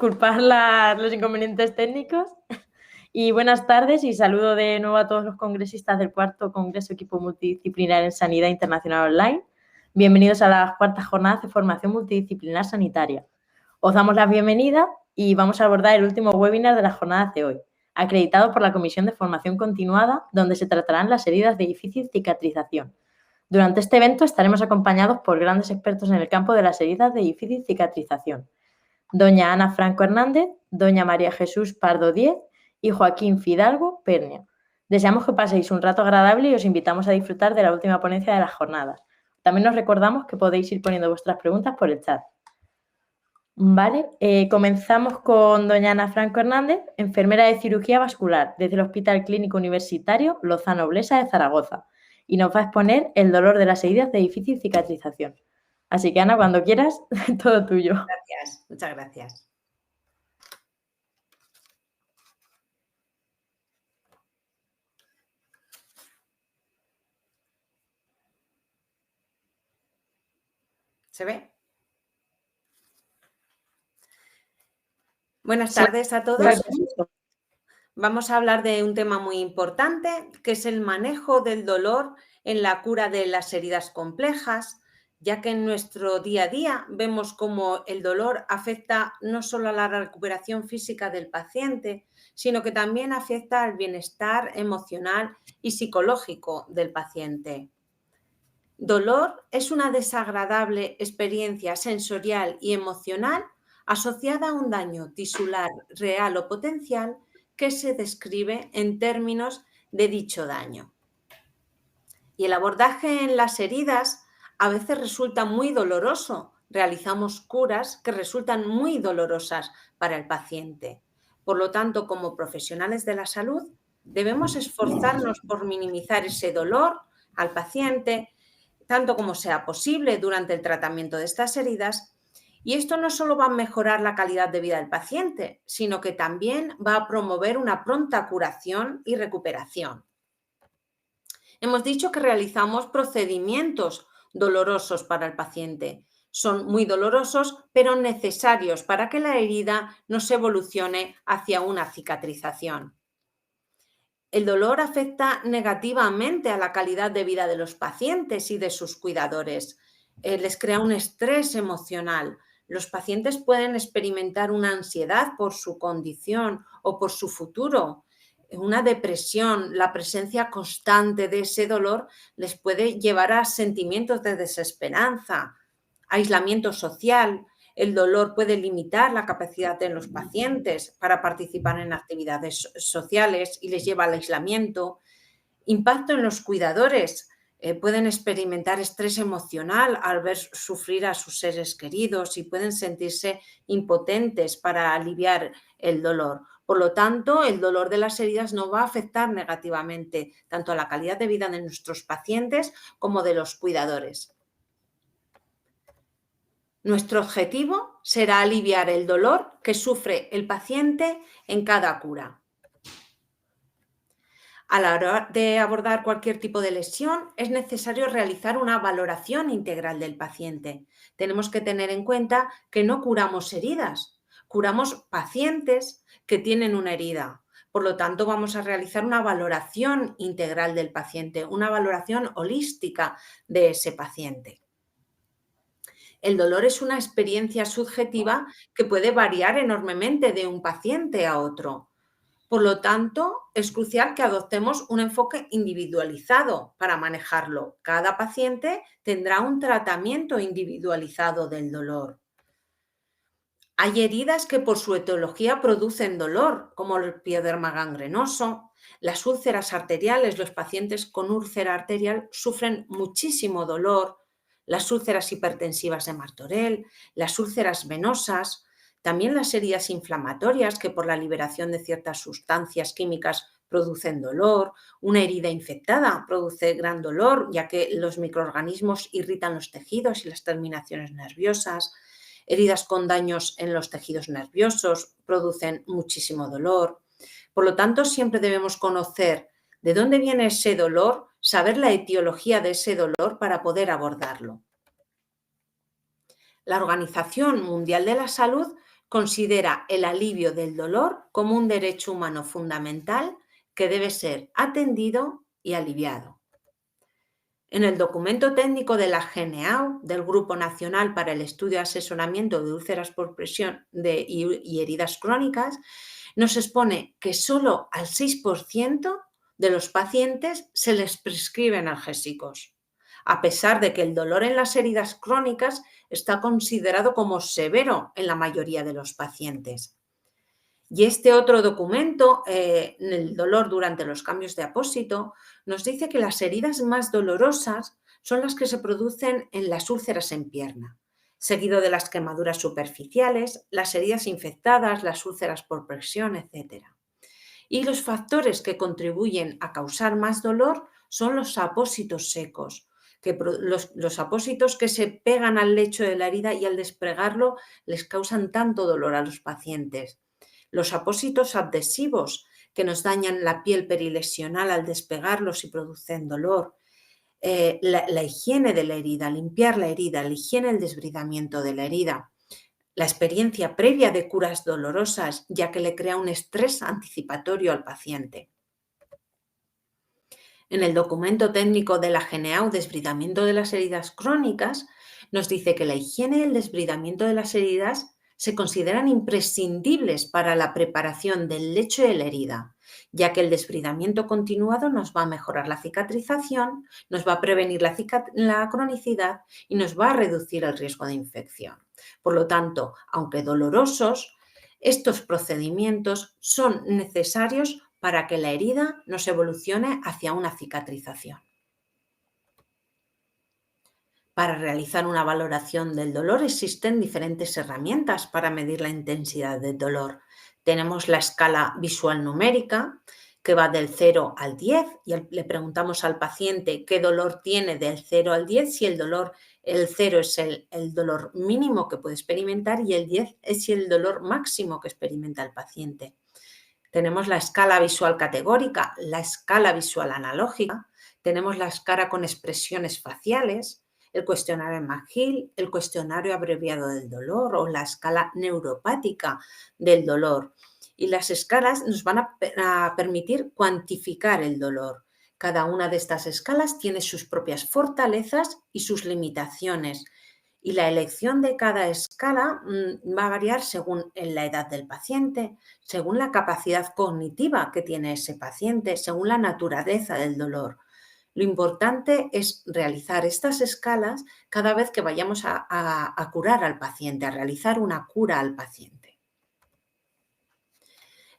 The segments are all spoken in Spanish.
disculpar los inconvenientes técnicos. Y buenas tardes y saludo de nuevo a todos los congresistas del cuarto Congreso Equipo Multidisciplinar en Sanidad Internacional Online. Bienvenidos a las cuartas jornadas de formación multidisciplinar sanitaria. Os damos la bienvenida y vamos a abordar el último webinar de las jornadas de hoy, acreditado por la Comisión de Formación Continuada, donde se tratarán las heridas de difícil cicatrización. Durante este evento estaremos acompañados por grandes expertos en el campo de las heridas de difícil cicatrización. Doña Ana Franco Hernández, doña María Jesús Pardo Díez y Joaquín Fidalgo Pernia. Deseamos que paséis un rato agradable y os invitamos a disfrutar de la última ponencia de las jornadas. También os recordamos que podéis ir poniendo vuestras preguntas por el chat. Vale, comenzamos con doña Ana Franco Hernández, enfermera de cirugía vascular desde el Hospital Clínico Universitario Lozano Blesa de Zaragoza, y nos va a exponer el dolor de las heridas de difícil cicatrización. Así que, Ana, cuando quieras, todo tuyo. Gracias, muchas gracias. ¿Se ve? Buenas tardes a todos. Vamos a hablar de un tema muy importante, que es el manejo del dolor en la cura de las heridas complejas, ya que en nuestro día a día vemos cómo el dolor afecta no solo a la recuperación física del paciente, sino que también afecta al bienestar emocional y psicológico del paciente. Dolor es una desagradable experiencia sensorial y emocional asociada a un daño tisular real o potencial que se describe en términos de dicho daño. Y el abordaje en las heridas a veces resulta muy doloroso. Realizamos curas que resultan muy dolorosas para el paciente. Por lo tanto, como profesionales de la salud, debemos esforzarnos por minimizar ese dolor al paciente, tanto como sea posible durante el tratamiento de estas heridas. Y esto no solo va a mejorar la calidad de vida del paciente, sino que también va a promover una pronta curación y recuperación. Hemos dicho que realizamos procedimientos dolorosos para el paciente. Son muy dolorosos, pero necesarios para que la herida no se evolucione hacia una cicatrización. El dolor afecta negativamente a la calidad de vida de los pacientes y de sus cuidadores. Les crea un estrés emocional. Los pacientes pueden experimentar una ansiedad por su condición o por su futuro, una depresión. La presencia constante de ese dolor les puede llevar a sentimientos de desesperanza, aislamiento social. El dolor puede limitar la capacidad de los pacientes para participar en actividades sociales y les lleva al aislamiento. Impacto en los cuidadores. Pueden experimentar estrés emocional al ver sufrir a sus seres queridos y pueden sentirse impotentes para aliviar el dolor. Por lo tanto, el dolor de las heridas no va a afectar negativamente tanto a la calidad de vida de nuestros pacientes como de los cuidadores. Nuestro objetivo será aliviar el dolor que sufre el paciente en cada cura. A la hora de abordar cualquier tipo de lesión, es necesario realizar una valoración integral del paciente. Tenemos que tener en cuenta que no curamos heridas, curamos pacientes que tienen una herida. Por lo tanto, vamos a realizar una valoración integral del paciente, una valoración holística de ese paciente. El dolor es una experiencia subjetiva que puede variar enormemente de un paciente a otro. Por lo tanto, es crucial que adoptemos un enfoque individualizado para manejarlo. Cada paciente tendrá un tratamiento individualizado del dolor. Hay heridas que por su etiología producen dolor, como el pioderma gangrenoso, las úlceras arteriales. Los pacientes con úlcera arterial sufren muchísimo dolor. Las úlceras hipertensivas de Martorell, las úlceras venosas, también las heridas inflamatorias que por la liberación de ciertas sustancias químicas producen dolor. Una herida infectada produce gran dolor, ya que los microorganismos irritan los tejidos y las terminaciones nerviosas. Heridas con daños en los tejidos nerviosos producen muchísimo dolor. Por lo tanto, siempre debemos conocer de dónde viene ese dolor, saber la etiología de ese dolor para poder abordarlo. La Organización Mundial de la Salud considera el alivio del dolor como un derecho humano fundamental que debe ser atendido y aliviado. En el documento técnico de la GNAU, del Grupo Nacional para el Estudio y Asesoramiento de Úlceras por Presión y Heridas Crónicas, nos expone que solo al 6% de los pacientes se les prescriben analgésicos, a pesar de que el dolor en las heridas crónicas está considerado como severo en la mayoría de los pacientes. Y este otro documento, el dolor durante los cambios de apósito, nos dice que las heridas más dolorosas son las que se producen en las úlceras en pierna, seguido de las quemaduras superficiales, las heridas infectadas, las úlceras por presión, etc. Y los factores que contribuyen a causar más dolor son los apósitos secos, los apósitos que se pegan al lecho de la herida y al despegarlo les causan tanto dolor a los pacientes. Los apósitos adhesivos que nos dañan la piel perilesional al despegarlos y producen dolor. La higiene de la herida, limpiar la herida, la higiene del desbridamiento de la herida. La experiencia previa de curas dolorosas, ya que le crea un estrés anticipatorio al paciente. En el documento técnico de la GNAU, desbridamiento de las heridas crónicas, nos dice que la higiene y el desbridamiento de las heridas se consideran imprescindibles para la preparación del lecho de la herida, ya que el desbridamiento continuado nos va a mejorar la cicatrización, nos va a prevenir la cronicidad y nos va a reducir el riesgo de infección. Por lo tanto, aunque dolorosos, estos procedimientos son necesarios para que la herida nos evolucione hacia una cicatrización. Para realizar una valoración del dolor existen diferentes herramientas para medir la intensidad del dolor. Tenemos la escala visual numérica, que va del 0 al 10, y le preguntamos al paciente qué dolor tiene del 0 al 10, si el 0 es el dolor mínimo que puede experimentar y el 10 es el dolor máximo que experimenta el paciente. Tenemos la escala visual categórica, la escala visual analógica, tenemos la escala con expresiones faciales, el cuestionario McGill, el cuestionario abreviado del dolor o la escala neuropática del dolor. Y las escalas nos van a permitir cuantificar el dolor. Cada una de estas escalas tiene sus propias fortalezas y sus limitaciones. Y la elección de cada escala va a variar según la edad del paciente, según la capacidad cognitiva que tiene ese paciente, según la naturaleza del dolor. Lo importante es realizar estas escalas cada vez que vayamos a curar al paciente, a realizar una cura al paciente.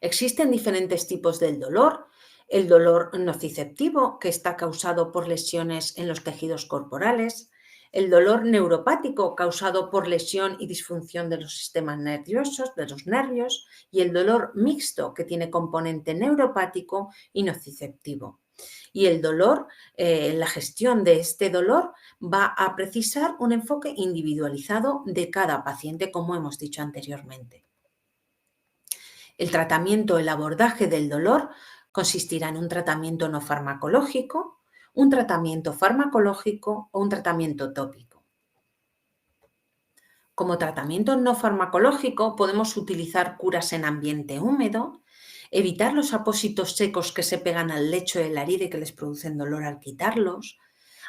Existen diferentes tipos del dolor. El dolor nociceptivo, que está causado por lesiones en los tejidos corporales. El dolor neuropático, causado por lesión y disfunción de los sistemas nerviosos, de los nervios. Y el dolor mixto, que tiene componente neuropático y nociceptivo. Y el dolor, la gestión de este dolor va a precisar un enfoque individualizado de cada paciente, como hemos dicho anteriormente. El tratamiento, el abordaje del dolor consistirá en un tratamiento no farmacológico, un tratamiento farmacológico o un tratamiento tópico. Como tratamiento no farmacológico podemos utilizar curas en ambiente húmedo, evitar los apósitos secos que se pegan al lecho de la herida y que les producen dolor al quitarlos,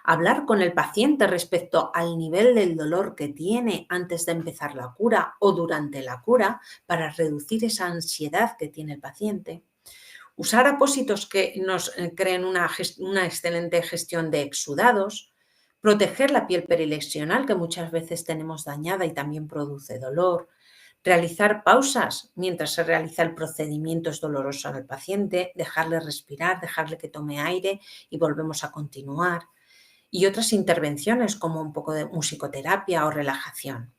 hablar con el paciente respecto al nivel del dolor que tiene antes de empezar la cura o durante la cura para reducir esa ansiedad que tiene el paciente, usar apósitos que nos creen una excelente gestión de exudados, proteger la piel perilesional que muchas veces tenemos dañada y también produce dolor, realizar pausas mientras se realiza el procedimiento es doloroso al paciente, dejarle respirar, dejarle que tome aire y volvemos a continuar. Y otras intervenciones como un poco de musicoterapia o relajación.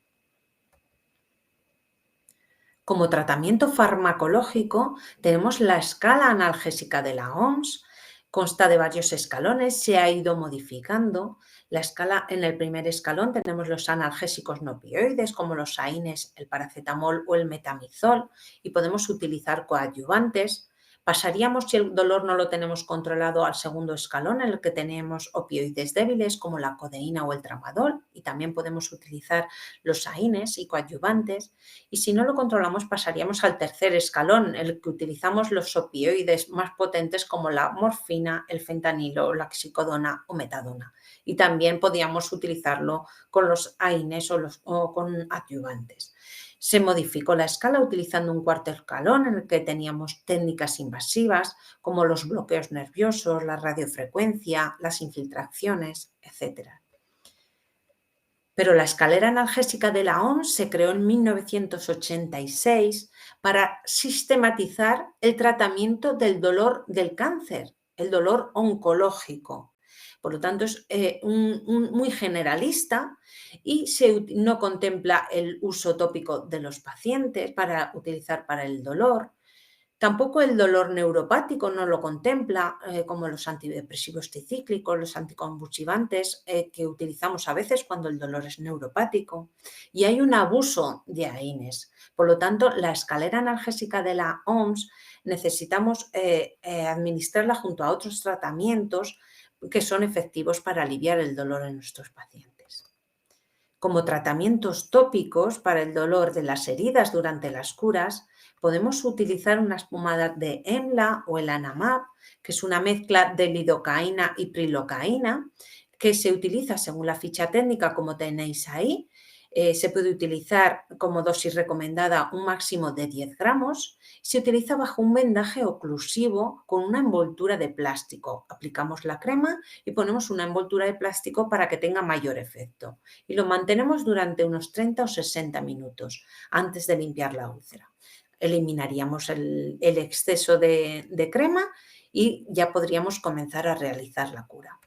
Como tratamiento farmacológico tenemos la escala analgésica de la OMS, consta de varios escalones, se ha ido modificando. La escala, en el primer escalón tenemos los analgésicos no opioides como los AINES, el paracetamol o el metamizol y podemos utilizar coadyuvantes. Pasaríamos, si el dolor no lo tenemos controlado, al segundo escalón, en el que tenemos opioides débiles como la codeína o el tramadol, y también podemos utilizar los AINES y coadyuvantes. Y si no lo controlamos, pasaríamos al tercer escalón, en el que utilizamos los opioides más potentes como la morfina, el fentanilo, la oxicodona o metadona. Y también podíamos utilizarlo con los AINES o con adyuvantes. Se modificó la escala utilizando un cuarto escalón en el que teníamos técnicas invasivas como los bloqueos nerviosos, la radiofrecuencia, las infiltraciones, etc. Pero la escalera analgésica de la OMS se creó en 1986 para sistematizar el tratamiento del dolor del cáncer, el dolor oncológico. Por lo tanto, es muy generalista y no contempla el uso tópico de los pacientes para utilizar para el dolor. Tampoco el dolor neuropático no lo contempla, como los antidepresivos tricíclicos, los anticonvulsivantes que utilizamos a veces cuando el dolor es neuropático. Y hay un abuso de AINES. Por lo tanto, la escalera analgésica de la OMS necesitamos administrarla junto a otros tratamientos que son efectivos para aliviar el dolor en nuestros pacientes. Como tratamientos tópicos para el dolor de las heridas durante las curas, podemos utilizar unas pomadas de EMLA o el Anamab, que es una mezcla de lidocaína y prilocaína, que se utiliza según la ficha técnica, como tenéis ahí. Se puede utilizar como dosis recomendada un máximo de 10 gramos. Se utiliza bajo un vendaje oclusivo con una envoltura de plástico. Aplicamos la crema y ponemos una envoltura de plástico para que tenga mayor efecto. Y lo mantenemos durante unos 30 o 60 minutos antes de limpiar la úlcera. Eliminaríamos el exceso de crema y ya podríamos comenzar a realizar la cura.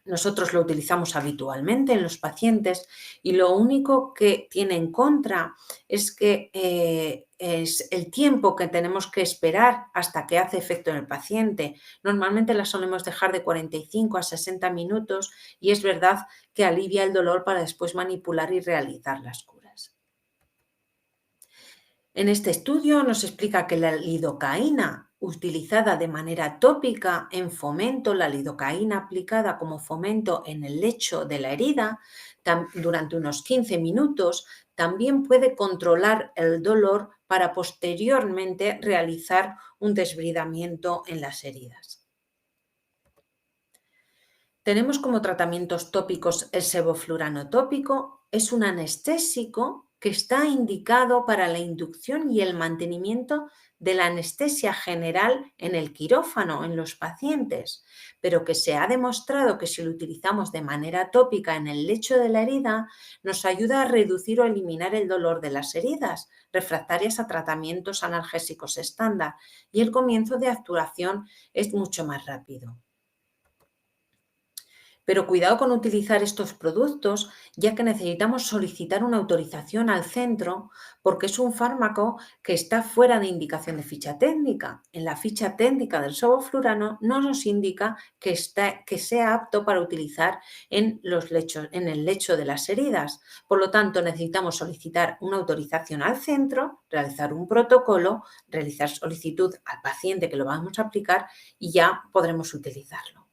Nosotros lo utilizamos habitualmente en los pacientes y lo único que tiene en contra es que es el tiempo que tenemos que esperar hasta que hace efecto en el paciente. Normalmente la solemos dejar de 45 a 60 minutos y es verdad que alivia el dolor para después manipular y realizar las curas. En este estudio nos explica que la lidocaína utilizada de manera tópica en fomento, la lidocaína aplicada como fomento en el lecho de la herida durante unos 15 minutos, también puede controlar el dolor para posteriormente realizar un desbridamiento en las heridas. Tenemos como tratamientos tópicos el sevoflurano tópico, es un anestésico que está indicado para la inducción y el mantenimiento de la anestesia general en el quirófano, en los pacientes, pero que se ha demostrado que si lo utilizamos de manera tópica en el lecho de la herida, nos ayuda a reducir o eliminar el dolor de las heridas refractarias a tratamientos analgésicos estándar y el comienzo de actuación es mucho más rápido. Pero cuidado con utilizar estos productos, ya que necesitamos solicitar una autorización al centro porque es un fármaco que está fuera de indicación de ficha técnica. En la ficha técnica del sevoflurano no nos indica que sea apto para utilizar en el lecho de las heridas. Por lo tanto, necesitamos solicitar una autorización al centro, realizar un protocolo, realizar solicitud al paciente que lo vamos a aplicar y ya podremos utilizarlo.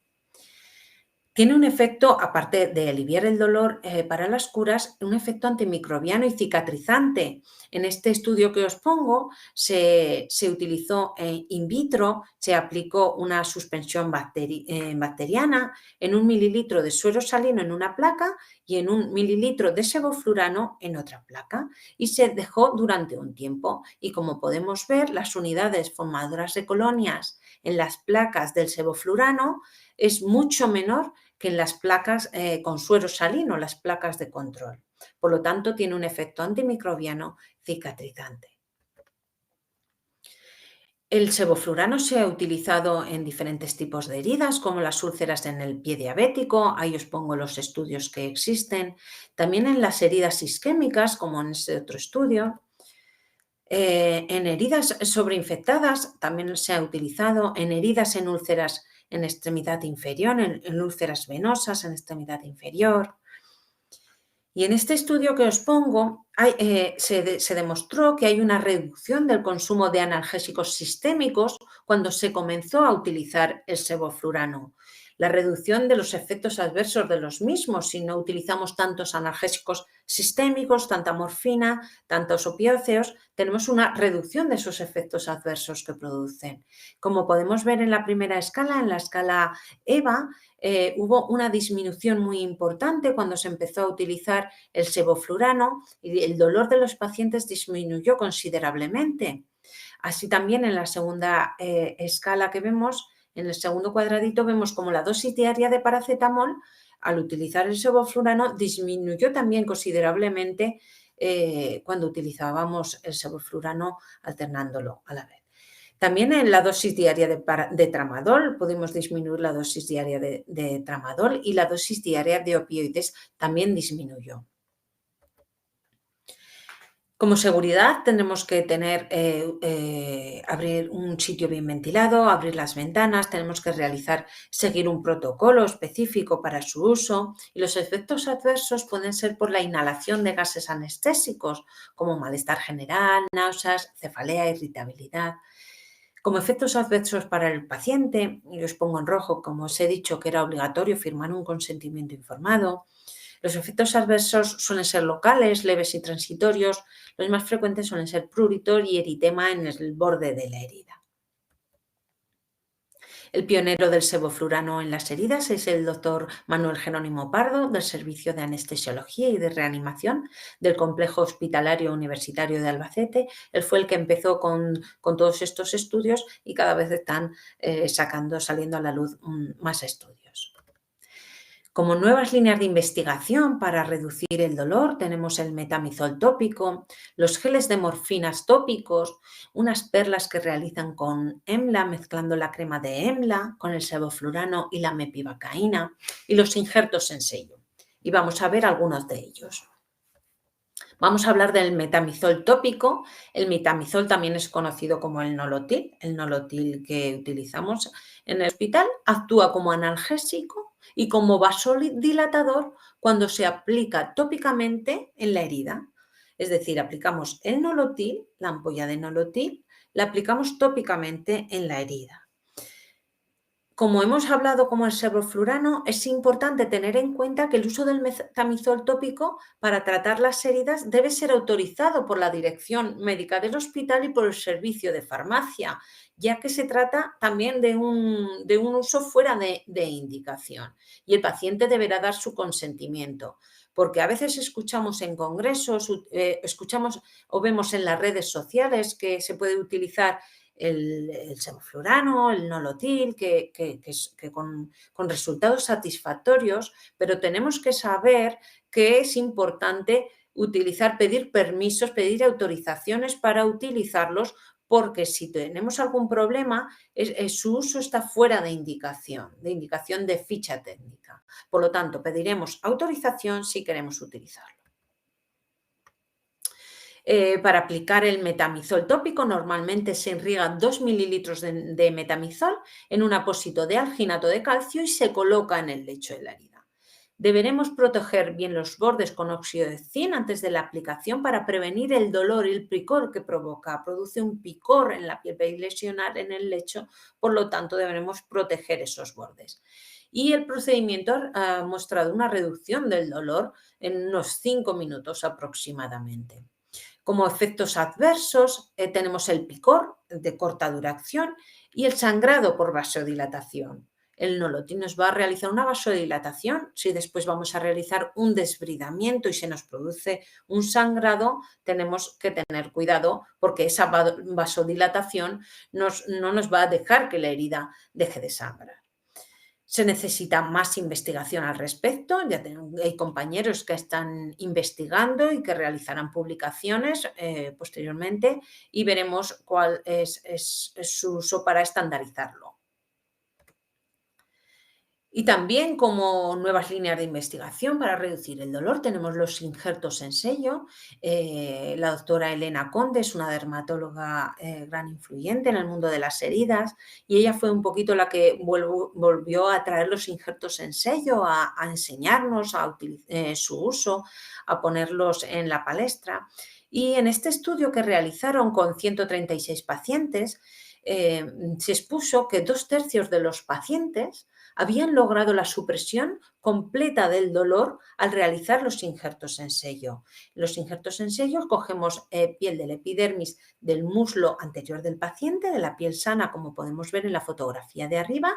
Tiene un efecto, aparte de aliviar el dolor para las curas, un efecto antimicrobiano y cicatrizante. En este estudio que os pongo se utilizó in vitro, se aplicó una suspensión bacteriana en 1 mililitro de suero salino en una placa y en 1 mililitro de sevoflurano en otra placa y se dejó durante un tiempo. Y como podemos ver, las unidades formadoras de colonias en las placas del sevoflurano es mucho menor que en las placas con suero salino, las placas de control. Por lo tanto, tiene un efecto antimicrobiano cicatrizante. El sevoflurano se ha utilizado en diferentes tipos de heridas, como las úlceras en el pie diabético, ahí os pongo los estudios que existen, también en las heridas isquémicas, como en ese otro estudio. En heridas sobreinfectadas también se ha utilizado, en heridas en úlceras en extremidad inferior, en úlceras venosas en extremidad inferior. Y en este estudio que os pongo se demostró que hay una reducción del consumo de analgésicos sistémicos cuando se comenzó a utilizar el sevoflurano. La reducción de los efectos adversos de los mismos si no utilizamos tantos analgésicos sistémicos, tanta morfina, tantos opiáceos, tenemos una reducción de esos efectos adversos que producen. Como podemos ver en la primera escala, en la escala EVA, hubo una disminución muy importante cuando se empezó a utilizar el sevoflurano y el dolor de los pacientes disminuyó considerablemente. Así también en la segunda escala que vemos, en el segundo cuadradito, vemos como la dosis diaria de paracetamol, al utilizar el sevoflurano, disminuyó también considerablemente cuando utilizábamos el sevoflurano alternándolo a la vez. También en la dosis diaria de tramadol pudimos disminuir la dosis diaria de tramadol y la dosis diaria de opioides también disminuyó. Como seguridad tendremos que abrir un sitio bien ventilado, abrir las ventanas, tenemos que seguir un protocolo específico para su uso y los efectos adversos pueden ser por la inhalación de gases anestésicos como malestar general, náuseas, cefalea, irritabilidad. Como efectos adversos para el paciente, y os pongo en rojo, como os he dicho que era obligatorio firmar un consentimiento informado. Los efectos adversos suelen ser locales, leves y transitorios. Los más frecuentes suelen ser prurito y eritema en el borde de la herida. El pionero del sevoflurano en las heridas es el doctor Manuel Jerónimo Pardo, del Servicio de Anestesiología y de Reanimación del Complejo Hospitalario Universitario de Albacete. Él fue el que empezó con todos estos estudios y cada vez están saliendo a la luz más estudios. Como nuevas líneas de investigación para reducir el dolor, tenemos el metamizol tópico, los geles de morfinas tópicos, unas perlas que realizan con EMLA, mezclando la crema de EMLA con el sevoflurano y la mepivacaína, y los injertos en sello. Y vamos a ver algunos de ellos. Vamos a hablar del metamizol tópico. El metamizol también es conocido como el nolotil que utilizamos en el hospital. Actúa como analgésico y como vasodilatador cuando se aplica tópicamente en la herida. Es decir, aplicamos el nolotil, la ampolla de nolotil, la aplicamos tópicamente en la herida. Como hemos hablado como el sevoflurano, es importante tener en cuenta que el uso del metamizol tópico para tratar las heridas debe ser autorizado por la dirección médica del hospital y por el servicio de farmacia, ya que se trata también de un uso fuera de indicación y el paciente deberá dar su consentimiento. Porque a veces escuchamos en congresos, escuchamos o vemos en las redes sociales que se puede utilizar el sevoflurano, el nolotil, que con resultados satisfactorios, pero tenemos que saber que es importante pedir permisos, pedir autorizaciones para utilizarlos, porque si tenemos algún problema, su uso está fuera de indicación de ficha técnica. Por lo tanto, pediremos autorización si queremos utilizarlo. Para aplicar el metamizol tópico, normalmente se irrigan 2 mililitros de metamizol en un apósito de alginato de calcio y se coloca en el lecho de la herida. Deberemos proteger bien los bordes con óxido de zinc antes de la aplicación para prevenir el dolor y el picor que provoca. Produce un picor en la piel lesional en el lecho, por lo tanto deberemos proteger esos bordes. Y el procedimiento ha mostrado una reducción del dolor en unos 5 minutos aproximadamente. Como efectos adversos tenemos el picor de corta duración y el sangrado por vasodilatación. El nolotil nos va a realizar una vasodilatación. Si después vamos a realizar un desbridamiento y se nos produce un sangrado, tenemos que tener cuidado porque esa vasodilatación no nos va a dejar que la herida deje de sangrar. Se necesita más investigación al respecto, ya hay compañeros que están investigando y que realizarán publicaciones posteriormente y veremos cuál es su uso para estandarizarlo. Y también como nuevas líneas de investigación para reducir el dolor tenemos los injertos en sello. La doctora Elena Conde es una dermatóloga gran influyente en el mundo de las heridas y ella fue un poquito la que volvió a traer los injertos en sello, a enseñarnos su uso, a ponerlos en la palestra. Y en este estudio que realizaron con 136 pacientes, se expuso que 2/3 de los pacientes habían logrado la supresión completa del dolor al realizar los injertos en sello. Los injertos en sello cogemos piel del epidermis del muslo anterior del paciente, de la piel sana, como podemos ver en la fotografía de arriba.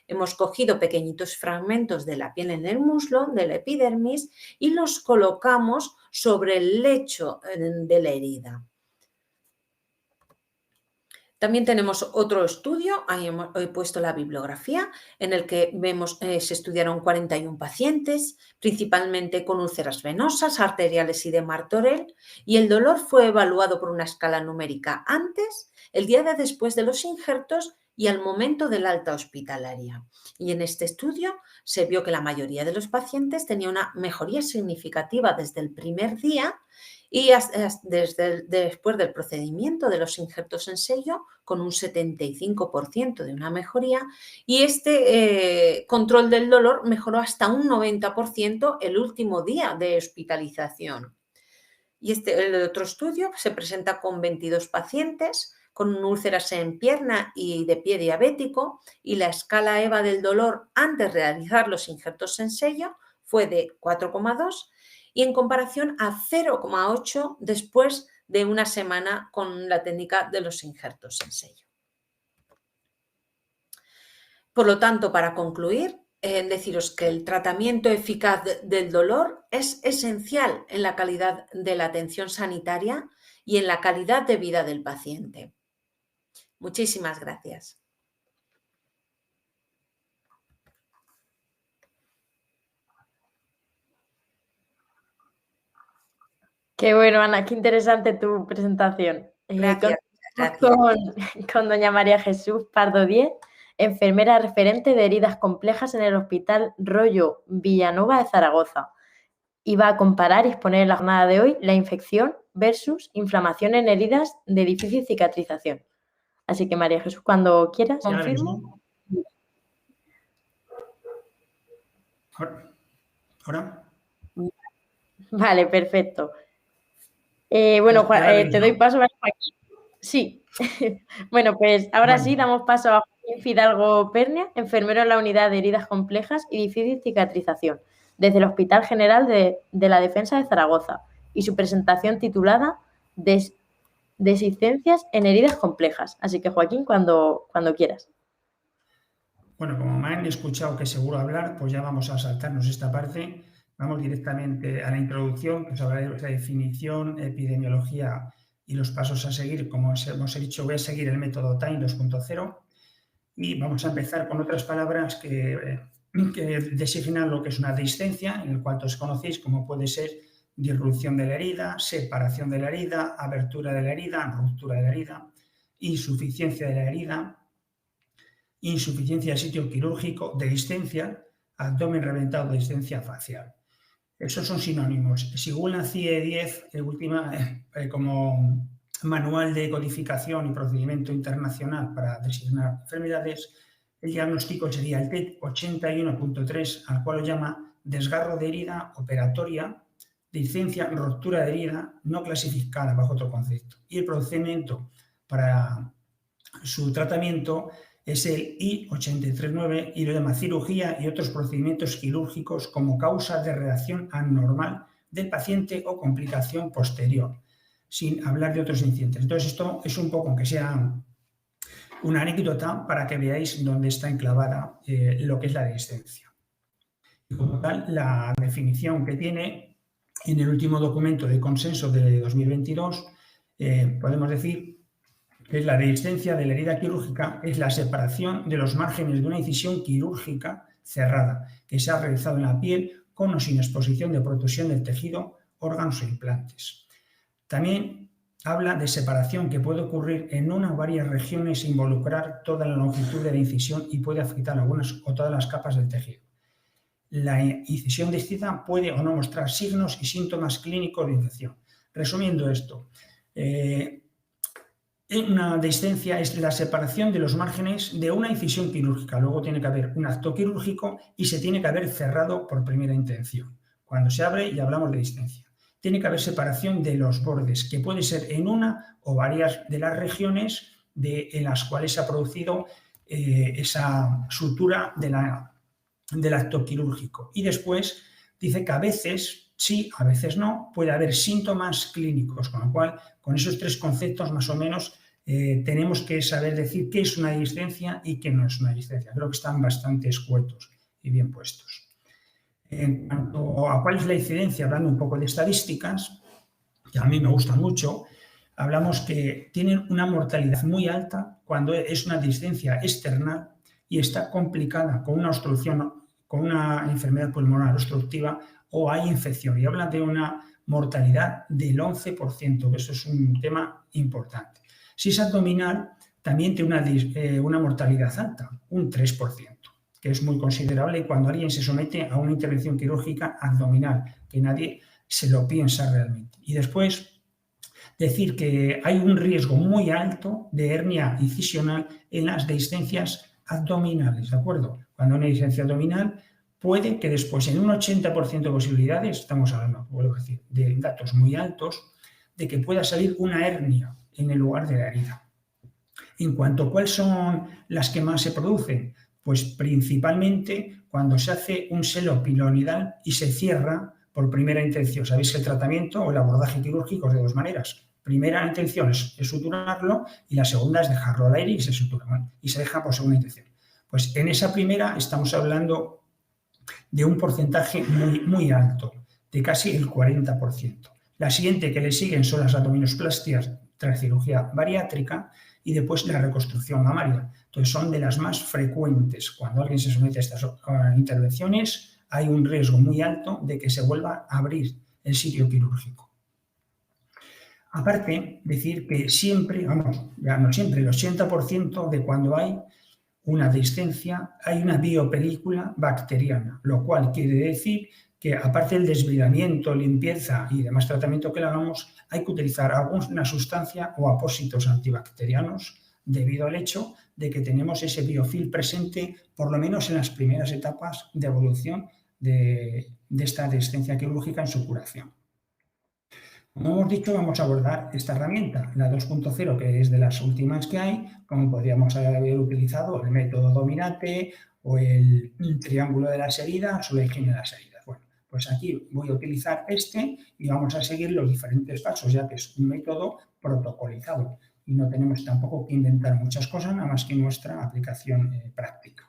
Hemos cogido pequeñitos fragmentos de la piel en el muslo, del epidermis, y los colocamos sobre el lecho de la herida. También tenemos otro estudio, ahí he puesto la bibliografía, en el que vemos, se estudiaron 41 pacientes, principalmente con úlceras venosas, arteriales y de Martorell, y el dolor fue evaluado por una escala numérica antes, el día después de los injertos y al momento del alta hospitalaria. Y en este estudio se vio que la mayoría de los pacientes tenía una mejoría significativa desde el primer día y después del procedimiento de los injertos en sello, con un 75% de una mejoría, y este control del dolor mejoró hasta un 90% el último día de hospitalización. Y el otro estudio se presenta con 22 pacientes con úlceras en pierna y de pie diabético, y la escala EVA del dolor antes de realizar los injertos en sello fue de 4,2 y en comparación a 0,8 después de una semana con la técnica de los injertos en sello. Por lo tanto, para concluir, deciros que el tratamiento eficaz del dolor es esencial en la calidad de la atención sanitaria y en la calidad de vida del paciente. Muchísimas gracias. Qué bueno, Ana, qué interesante tu presentación. Gracias. Con doña María Jesús Pardo Díez, enfermera referente de heridas complejas en el Hospital Rollo Villanova de Zaragoza. Y va a comparar y exponer en la jornada de hoy la infección versus inflamación en heridas de difícil cicatrización. Así que, María Jesús, cuando quieras. ¿Confirmo? ¿Ahora? Vale, perfecto. Bueno, te doy paso a Joaquín. Sí. Bueno, pues ahora sí, damos paso a Joaquín Fidalgo Pernia, enfermero en la unidad de heridas complejas y difícil cicatrización, desde el Hospital General de la Defensa de Zaragoza, y su presentación titulada Desistencias en heridas complejas. Así que, Joaquín, cuando quieras. Bueno, como me han escuchado que seguro hablar, pues ya vamos a saltarnos esta parte. Vamos directamente a la introducción, que os hablaré de la definición, epidemiología y los pasos a seguir. Como os hemos dicho, voy a seguir el método TIME 2.0 y vamos a empezar con otras palabras que designan lo que es una dehiscencia, en el cual todos conocéis como puede ser disrupción de la herida, separación de la herida, abertura de la herida, ruptura de la herida, insuficiencia de la herida, insuficiencia del sitio quirúrgico, dehiscencia, abdomen reventado, dehiscencia facial. Esos son sinónimos. Según la CIE 10, como manual de codificación y procedimiento internacional para designar enfermedades, el diagnóstico sería el TED 81.3, al cual lo llama desgarro de herida operatoria, dehiscencia, ruptura de herida no clasificada bajo otro concepto. Y el procedimiento para su tratamiento es el I-839 y lo llama cirugía y otros procedimientos quirúrgicos como causa de reacción anormal del paciente o complicación posterior, sin hablar de otros incidentes. Entonces, esto es un poco, aunque sea una anécdota, para que veáis dónde está enclavada lo que es la dehiscencia. Y como tal, la definición que tiene en el último documento de consenso de 2022, podemos decir que la dehiscencia de la herida quirúrgica es la separación de los márgenes de una incisión quirúrgica cerrada que se ha realizado en la piel con o sin exposición de protrusión del tejido, órganos e implantes. También habla de separación que puede ocurrir en una o varias regiones e involucrar toda la longitud de la incisión y puede afectar algunas o todas las capas del tejido. La incisión discida puede o no mostrar signos y síntomas clínicos de infección. Resumiendo esto, una discencia es la separación de los márgenes de una incisión quirúrgica. Luego tiene que haber un acto quirúrgico y se tiene que haber cerrado por primera intención. Cuando se abre ya hablamos de discencia. Tiene que haber separación de los bordes, que puede ser en una o varias de las regiones en las cuales se ha producido esa sutura del acto quirúrgico. Y después dice que a veces sí, a veces no, puede haber síntomas clínicos, con lo cual, con esos 3 conceptos más o menos, tenemos que saber decir qué es una discencia y qué no es una discencia. Creo que están bastante escuetos y bien puestos. En cuanto a cuál es la incidencia, hablando un poco de estadísticas, que a mí me gustan mucho, hablamos que tienen una mortalidad muy alta cuando es una discencia external y está complicada con una obstrucción, con una enfermedad pulmonar obstructiva o hay infección. Y hablan de una mortalidad del 11%, que eso es un tema importante. Si es abdominal, también tiene una mortalidad alta, un 3%, que es muy considerable cuando alguien se somete a una intervención quirúrgica abdominal, que nadie se lo piensa realmente. Y después, decir que hay un riesgo muy alto de hernia incisional en las discencias abdominales, ¿de acuerdo? Cuando hay una discencia abdominal, puede que después, en un 80% de posibilidades, estamos hablando, vuelvo a decir, de datos muy altos, de que pueda salir una hernia en el lugar de la herida. En cuanto a cuáles son las que más se producen, pues principalmente cuando se hace un selo pilonidal y se cierra por primera intención. Sabéis que el tratamiento o el abordaje quirúrgico es de 2 maneras. Primera intención es suturarlo y la segunda es dejarlo al aire y se sutura, ¿vale? Y se deja por segunda intención. Pues en esa primera estamos hablando de un porcentaje muy, muy alto, de casi el 40%. La siguiente que le siguen son las abdominoplastias tras cirugía bariátrica y después la reconstrucción mamaria. Entonces son de las más frecuentes. Cuando alguien se somete a estas intervenciones hay un riesgo muy alto de que se vuelva a abrir el sitio quirúrgico. Aparte, decir que siempre, vamos, ya no siempre, el 80% de cuando hay una discencia, hay una biopelícula bacteriana, lo cual quiere decir que aparte del desbridamiento, limpieza y demás tratamiento que le hagamos, hay que utilizar alguna sustancia o apósitos antibacterianos debido al hecho de que tenemos ese biofilm presente por lo menos en las primeras etapas de evolución de esta discencia quirúrgica en su curación. Como hemos dicho, vamos a abordar esta herramienta, la 2.0, que es de las últimas que hay, como podríamos haber utilizado el método dominante o el triángulo de las heridas o la higiene de las heridas. Bueno, pues aquí voy a utilizar este y vamos a seguir los diferentes pasos, ya que es un método protocolizado y no tenemos tampoco que inventar muchas cosas, nada más que nuestra aplicación práctica.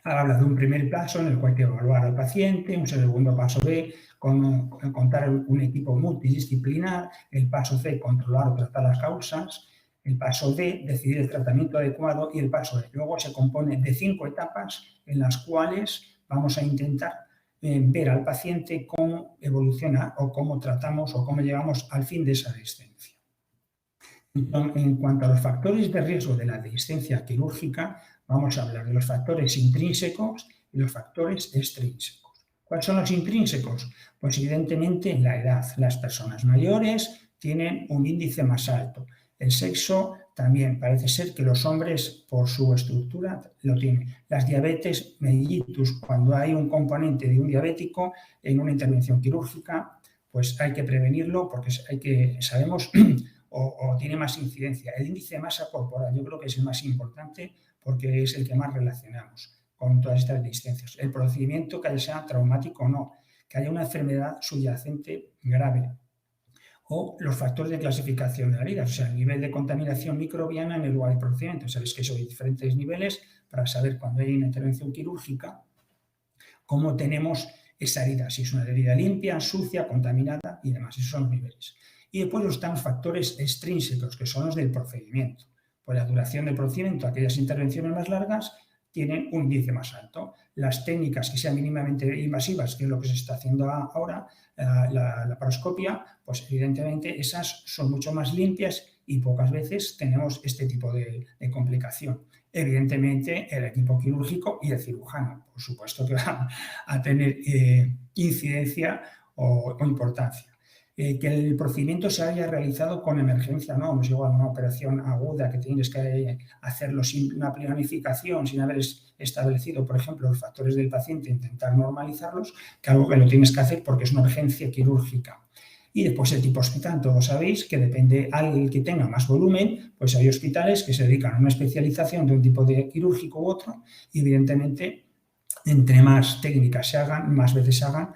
Habla de un primer paso en el cual hay que evaluar al paciente, un segundo paso B, contar un equipo multidisciplinar, el paso C, controlar o tratar las causas, el paso D, decidir el tratamiento adecuado y el paso E. Luego se compone de 5 etapas en las cuales vamos a intentar ver al paciente cómo evoluciona o cómo tratamos o cómo llegamos al fin de esa discencia. En cuanto a los factores de riesgo de la discencia quirúrgica, vamos a hablar de los factores intrínsecos y los factores extrínsecos. ¿Cuáles son los intrínsecos? Pues evidentemente la edad. Las personas mayores tienen un índice más alto. El sexo también, parece ser que los hombres por su estructura lo tienen. Las diabetes mellitus, cuando hay un componente de un diabético en una intervención quirúrgica, pues hay que prevenirlo porque sabemos o tiene más incidencia. El índice de masa corporal yo creo que es el más importante porque es el que más relacionamos con todas estas discencias. El procedimiento, que sea traumático o no, que haya una enfermedad subyacente grave o los factores de clasificación de la herida, o sea, el nivel de contaminación microbiana en el lugar del procedimiento. Sabéis que hay diferentes niveles para saber cuando hay una intervención quirúrgica cómo tenemos esa herida, si es una herida limpia, sucia, contaminada y demás. Esos son los niveles. Y después están los factores extrínsecos, que son los del procedimiento. Pues la duración del procedimiento, aquellas intervenciones más largas, tienen un índice más alto. Las técnicas que sean mínimamente invasivas, que es lo que se está haciendo ahora, la laparoscopia, pues evidentemente esas son mucho más limpias y pocas veces tenemos este tipo de complicación. Evidentemente el equipo quirúrgico y el cirujano, por supuesto que van a tener incidencia o importancia. Que el procedimiento se haya realizado con emergencia, no es igual una operación aguda que tienes que hacerlo sin una planificación, sin haber establecido, por ejemplo, los factores del paciente, intentar normalizarlos, que algo que lo tienes que hacer porque es una urgencia quirúrgica. Y después el tipo hospital, todos sabéis que depende al que tenga más volumen, pues hay hospitales que se dedican a una especialización de un tipo de quirúrgico u otro y evidentemente entre más técnicas se hagan, más veces se hagan,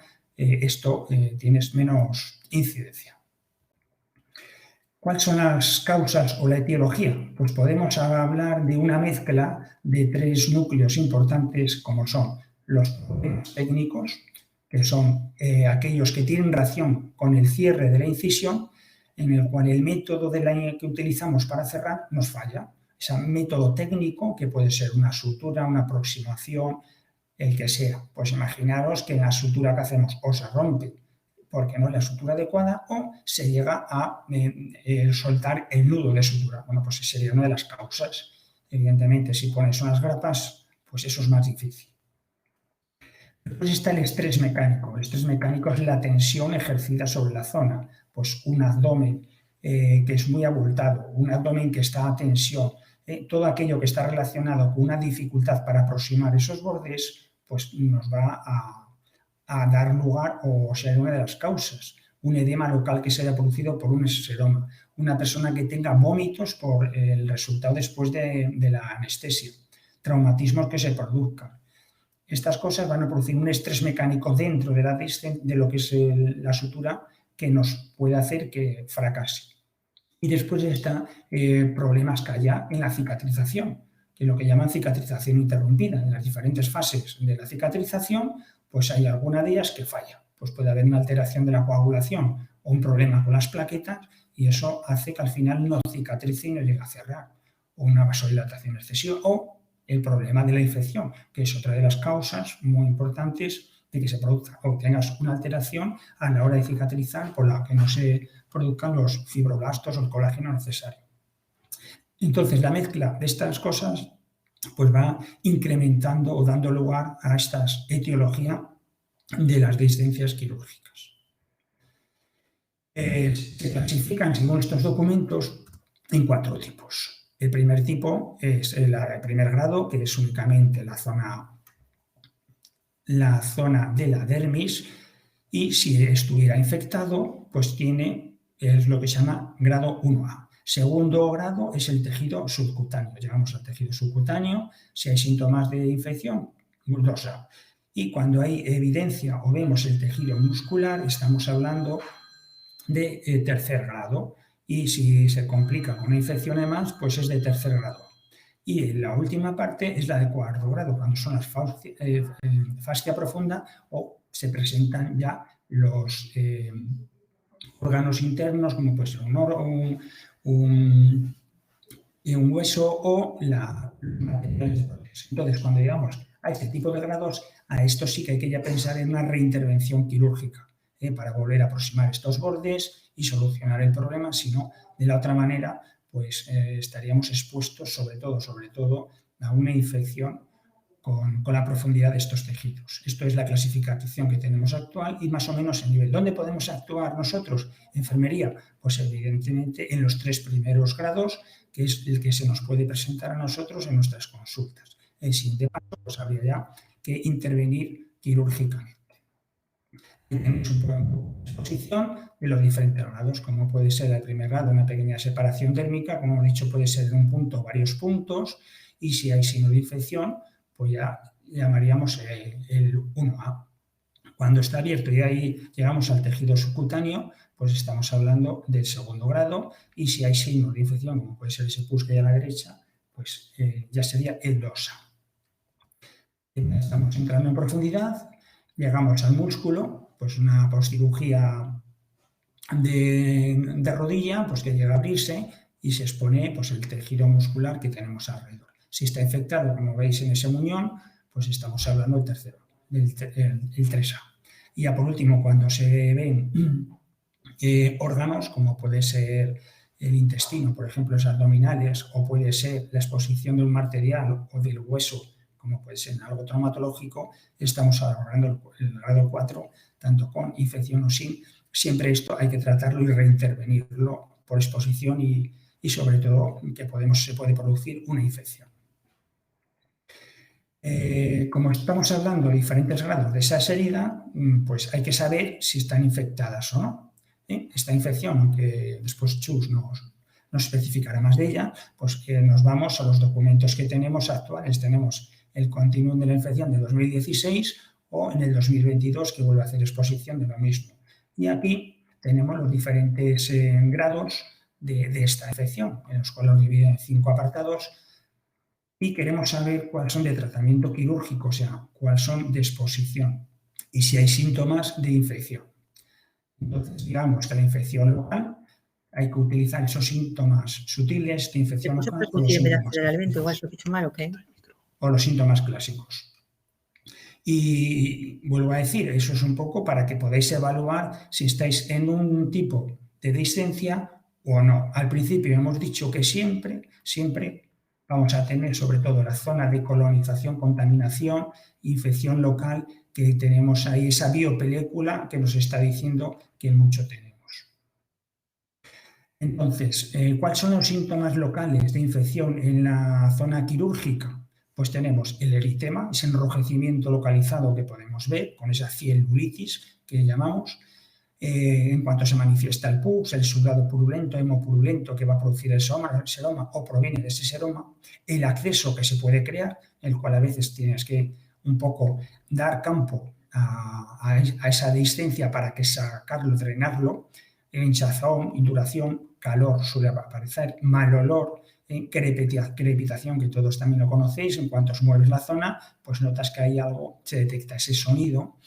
tienes menos incidencia. ¿Cuáles son las causas o la etiología? Pues podemos hablar de una mezcla de 3 núcleos importantes como son los problemas técnicos, que son aquellos que tienen relación con el cierre de la incisión, en el cual el método que utilizamos para cerrar nos falla. Ese método técnico, que puede ser una sutura, una aproximación, el que sea. Pues imaginaros que en la sutura que hacemos o se rompe porque no es la sutura adecuada o se llega a soltar el nudo de sutura. Bueno, pues esa sería una de las causas. Evidentemente, si pones unas grapas, pues eso es más difícil. Después está el estrés mecánico. El estrés mecánico es la tensión ejercida sobre la zona. Pues un abdomen que es muy abultado, un abdomen que está a tensión, todo aquello que está relacionado con una dificultad para aproximar esos bordes, pues nos va a dar lugar o ser una de las causas. Un edema local que se haya producido por un seroma. Una persona que tenga vómitos por el resultado después de la anestesia. Traumatismos que se produzcan. Estas cosas van a producir un estrés mecánico dentro de lo que es la sutura que nos puede hacer que fracase. Y después está problemas que haya en la cicatrización, que es lo que llaman cicatrización interrumpida. En las diferentes fases de la cicatrización, pues hay alguna de ellas que falla. Pues puede haber una alteración de la coagulación o un problema con las plaquetas y eso hace que al final no cicatrice y no llegue a cerrar. O una vasodilatación excesiva o el problema de la infección, que es otra de las causas muy importantes de que se produzca o tengas una alteración a la hora de cicatrizar por la que no se produzcan los fibroblastos o el colágeno necesario. Entonces, la mezcla de estas cosas pues va incrementando o dando lugar a esta etiología de las discencias quirúrgicas. Se clasifican, según estos documentos, en 4 tipos. El primer tipo es el primer grado, que es únicamente la zona de la dermis, y si estuviera infectado, pues es lo que se llama grado 1A. Segundo grado es el tejido subcutáneo. Llegamos al tejido subcutáneo, si hay síntomas de infección, 2A. Y cuando hay evidencia o vemos el tejido muscular, estamos hablando de tercer grado. Y si se complica con una infección además, pues es de tercer grado. Y la última parte es la de 4º grado, cuando son las fascia profunda o se presentan ya los órganos internos, como puede ser un hueso o la materiales de prótesis. Entonces, cuando llegamos a este tipo de grados, a esto sí que hay que ya pensar en una reintervención quirúrgica para volver a aproximar estos bordes y solucionar el problema, si no, de la otra manera, pues estaríamos expuestos sobre todo a una infección con la profundidad de estos tejidos. Esto es la clasificación que tenemos actual y más o menos el nivel. ¿Dónde podemos actuar nosotros? Enfermería, pues evidentemente en los 3 primeros grados, que es el que se nos puede presentar a nosotros en nuestras consultas. El siguiente paso, pues habría ya que intervenir quirúrgicamente. Tenemos un programa de exposición de los diferentes grados, como puede ser el primer grado, una pequeña separación térmica, como hemos dicho, puede ser de un punto o varios puntos, y si hay signo de infección, pues ya llamaríamos el 1A. Cuando está abierto y ahí llegamos al tejido subcutáneo, pues estamos hablando del segundo grado, y si hay signo de infección, como puede ser ese pus que hay a la derecha, pues ya sería el 2A. Estamos entrando en profundidad, llegamos al músculo, pues una postcirugía de rodilla, pues que llega a abrirse y se expone pues el tejido muscular que tenemos alrededor. Si está infectado, como veis en ese muñón, pues estamos hablando del tercero, el 3A. Y ya por último, cuando se ven órganos, como puede ser el intestino, por ejemplo, los abdominales, o puede ser la exposición de un arterial o del hueso, como puede ser en algo traumatológico, estamos hablando del grado 4, tanto con infección o sin. Siempre esto hay que tratarlo y reintervenirlo por exposición y sobre todo que se puede producir una infección. Como estamos hablando de diferentes grados de esas heridas, pues hay que saber si están infectadas o no. Esta infección, aunque después Chus nos especificará más de ella, pues nos vamos a los documentos que tenemos actuales. Tenemos el continuum de la infección de 2016 o en el 2022 que vuelve a hacer exposición de lo mismo. Y aquí tenemos los diferentes grados de esta infección, en los cuales lo dividen en 5 apartados. Y queremos saber cuáles son de tratamiento quirúrgico, o sea, cuáles son de exposición y si hay síntomas de infección. Entonces, digamos que la infección local hay que utilizar esos síntomas sutiles de infección local o los síntomas clásicos. Y vuelvo a decir, eso es un poco para que podáis evaluar si estáis en un tipo de discencia o no. Al principio hemos dicho que siempre vamos a tener sobre todo la zona de colonización, contaminación, infección local, que tenemos ahí esa biopelícula que nos está diciendo que mucho tenemos. Entonces, ¿cuáles son los síntomas locales de infección en la zona quirúrgica? Pues tenemos el eritema, ese enrojecimiento localizado que podemos ver, con esa cielulitis que llamamos. En cuanto se manifiesta el pus, el sudado purulento, hemopurulento que va a producir el seroma o proviene de ese seroma, el acceso que se puede crear, el cual a veces tienes que un poco dar campo a esa discencia para que sacarlo, drenarlo, hinchazón, induración, calor suele aparecer, mal olor, crepitación, que todos también lo conocéis. En cuanto os mueves la zona, pues notas que hay algo, se detecta ese sonido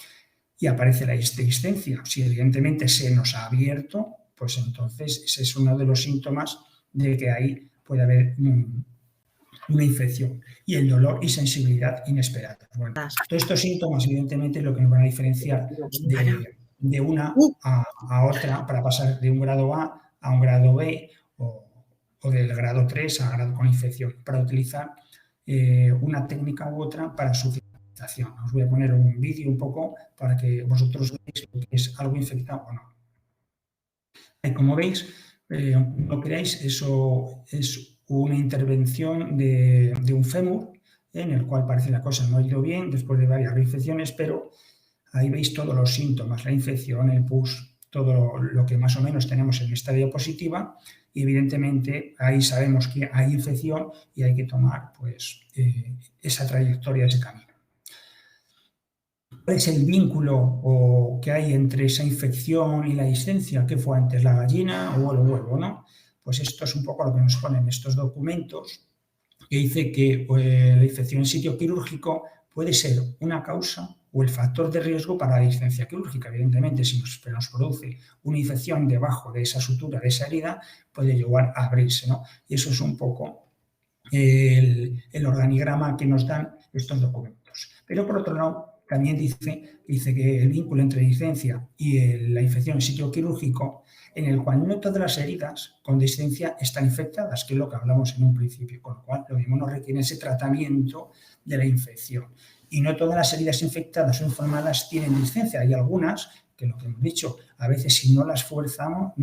y aparece la discencia. Si evidentemente se nos ha abierto, pues entonces ese es uno de los síntomas de que ahí puede haber una infección. Y el dolor y sensibilidad inesperada. Bueno, todos estos síntomas evidentemente lo que nos van a diferenciar de una a otra para pasar de un grado A un grado B o del grado 3 a grado con infección, para utilizar una técnica u otra para su finalización. Os voy a poner un vídeo un poco para que vosotros veáis lo que es algo infectado o no. Y como veis, aunque no creáis, eso es una intervención de un fémur, en el cual parece la cosa no ha ido bien después de varias reinfecciones, pero ahí veis todos los síntomas, la infección, el pus, todo lo que más o menos tenemos en esta diapositiva, y evidentemente ahí sabemos que hay infección y hay que tomar pues, esa trayectoria, ese camino. ¿Cuál es el vínculo que hay entre esa infección y la discencia? ¿Qué fue antes, la gallina o el huevo, no? Pues esto es un poco lo que nos ponen estos documentos, que dice que la infección en sitio quirúrgico puede ser una causa o el factor de riesgo para la discencia quirúrgica. Evidentemente, si nos produce una infección debajo de esa sutura, de esa herida, puede llevar a abrirse, ¿no? Y eso es un poco el organigrama que nos dan estos documentos. Pero por otro lado, también dice que el vínculo entre discencia y la infección en sitio quirúrgico, en el cual no todas las heridas con discencia están infectadas, que es lo que hablamos en un principio, con lo cual lo mismo nos requiere ese tratamiento de la infección. Y no todas las heridas infectadas o inflamadas tienen discencia. Hay algunas que, lo que hemos dicho, a veces si no las fuerzas,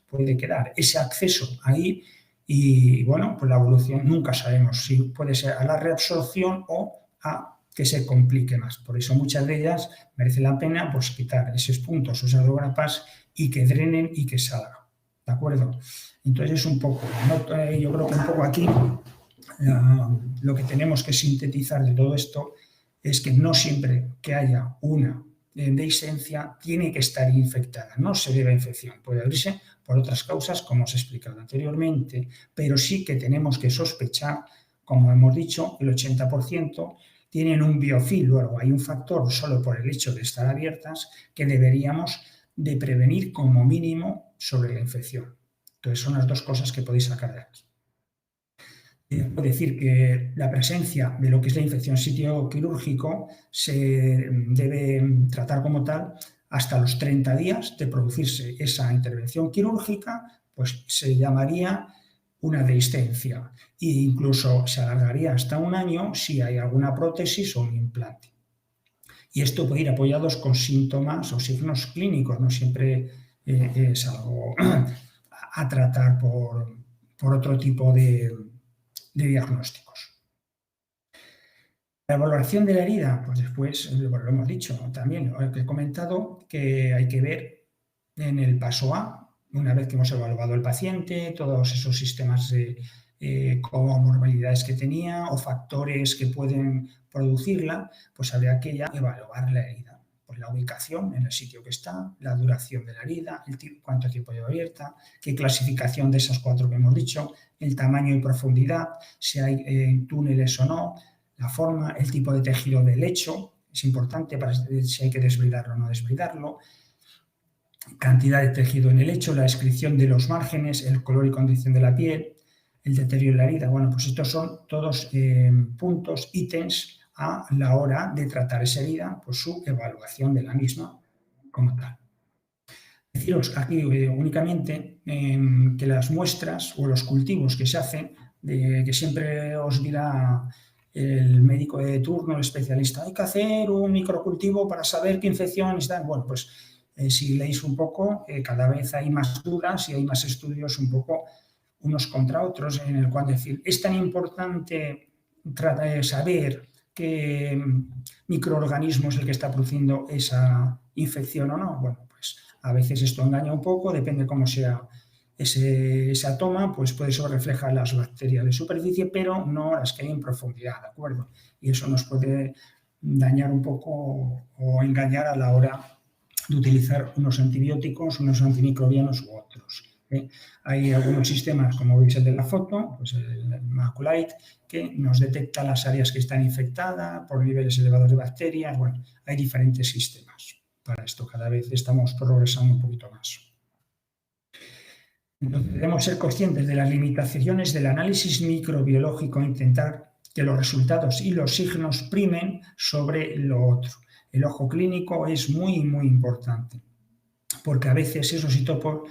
puede quedar ese acceso ahí y, bueno, pues la evolución nunca sabemos si puede ser a la reabsorción o a que se complique más. Por eso muchas de ellas merece la pena pues, quitar esos puntos o esas grapas y que drenen y que salga. ¿De acuerdo? Entonces es un poco, yo creo que un poco aquí lo que tenemos que sintetizar de todo esto es que no siempre que haya una discencia tiene que estar infectada, no se debe a infección, puede abrirse por otras causas como os he explicado anteriormente, pero sí que tenemos que sospechar, como hemos dicho, el 80% tienen un biofil, luego hay un factor solo por el hecho de estar abiertas que deberíamos de prevenir como mínimo sobre la infección. Entonces son las dos cosas que podéis sacar de aquí. Puede decir que la presencia de lo que es la infección sitio quirúrgico se debe tratar como tal hasta los 30 días de producirse esa intervención quirúrgica, pues se llamaría una dehiscencia e incluso se alargaría hasta 1 año si hay alguna prótesis o un implante. Y esto puede ir apoyados con síntomas o signos clínicos, no siempre es algo a tratar por otro tipo de diagnósticos. La valoración de la herida, pues después lo hemos dicho también, lo que he comentado, que hay que ver en el paso A, una vez que hemos evaluado al paciente, todos esos sistemas de comorbilidades que tenía o factores que pueden producirla, pues habría que ya evaluar la herida. Pues la ubicación en el sitio que está, la duración de la herida, cuánto tiempo lleva abierta, qué clasificación de esas 4 que hemos dicho, el tamaño y profundidad, si hay túneles o no, la forma, el tipo de tejido del lecho, es importante para si hay que desbridarlo o no desbridarlo, cantidad de tejido en el lecho, la descripción de los márgenes, el color y condición de la piel, el deterioro de la herida. Bueno, pues estos son todos puntos, ítems a la hora de tratar esa herida, pues su evaluación de la misma como tal. Deciros aquí únicamente que las muestras o los cultivos que se hacen, que siempre os dirá el médico de turno, el especialista, hay que hacer un microcultivo para saber qué infección está. Bueno, pues si leéis un poco, cada vez hay más dudas y hay más estudios un poco unos contra otros, en el cual decir, es tan importante saber qué microorganismo es el que está produciendo esa infección o no. Bueno, pues a veces esto engaña un poco, depende cómo sea esa toma, pues puede eso reflejar las bacterias de superficie, pero no las que hay en profundidad, ¿de acuerdo? Y eso nos puede dañar un poco o engañar a la hora de utilizar unos antibióticos, unos antimicrobianos u otros. Hay algunos sistemas, como veis el de la foto, pues el Maculite, que nos detecta las áreas que están infectadas por niveles elevados de bacterias. Bueno, hay diferentes sistemas para esto. Cada vez estamos progresando un poquito más. Entonces, debemos ser conscientes de las limitaciones del análisis microbiológico e intentar que los resultados y los signos primen sobre lo otro. El ojo clínico es muy, muy importante, porque a veces esos isótopos,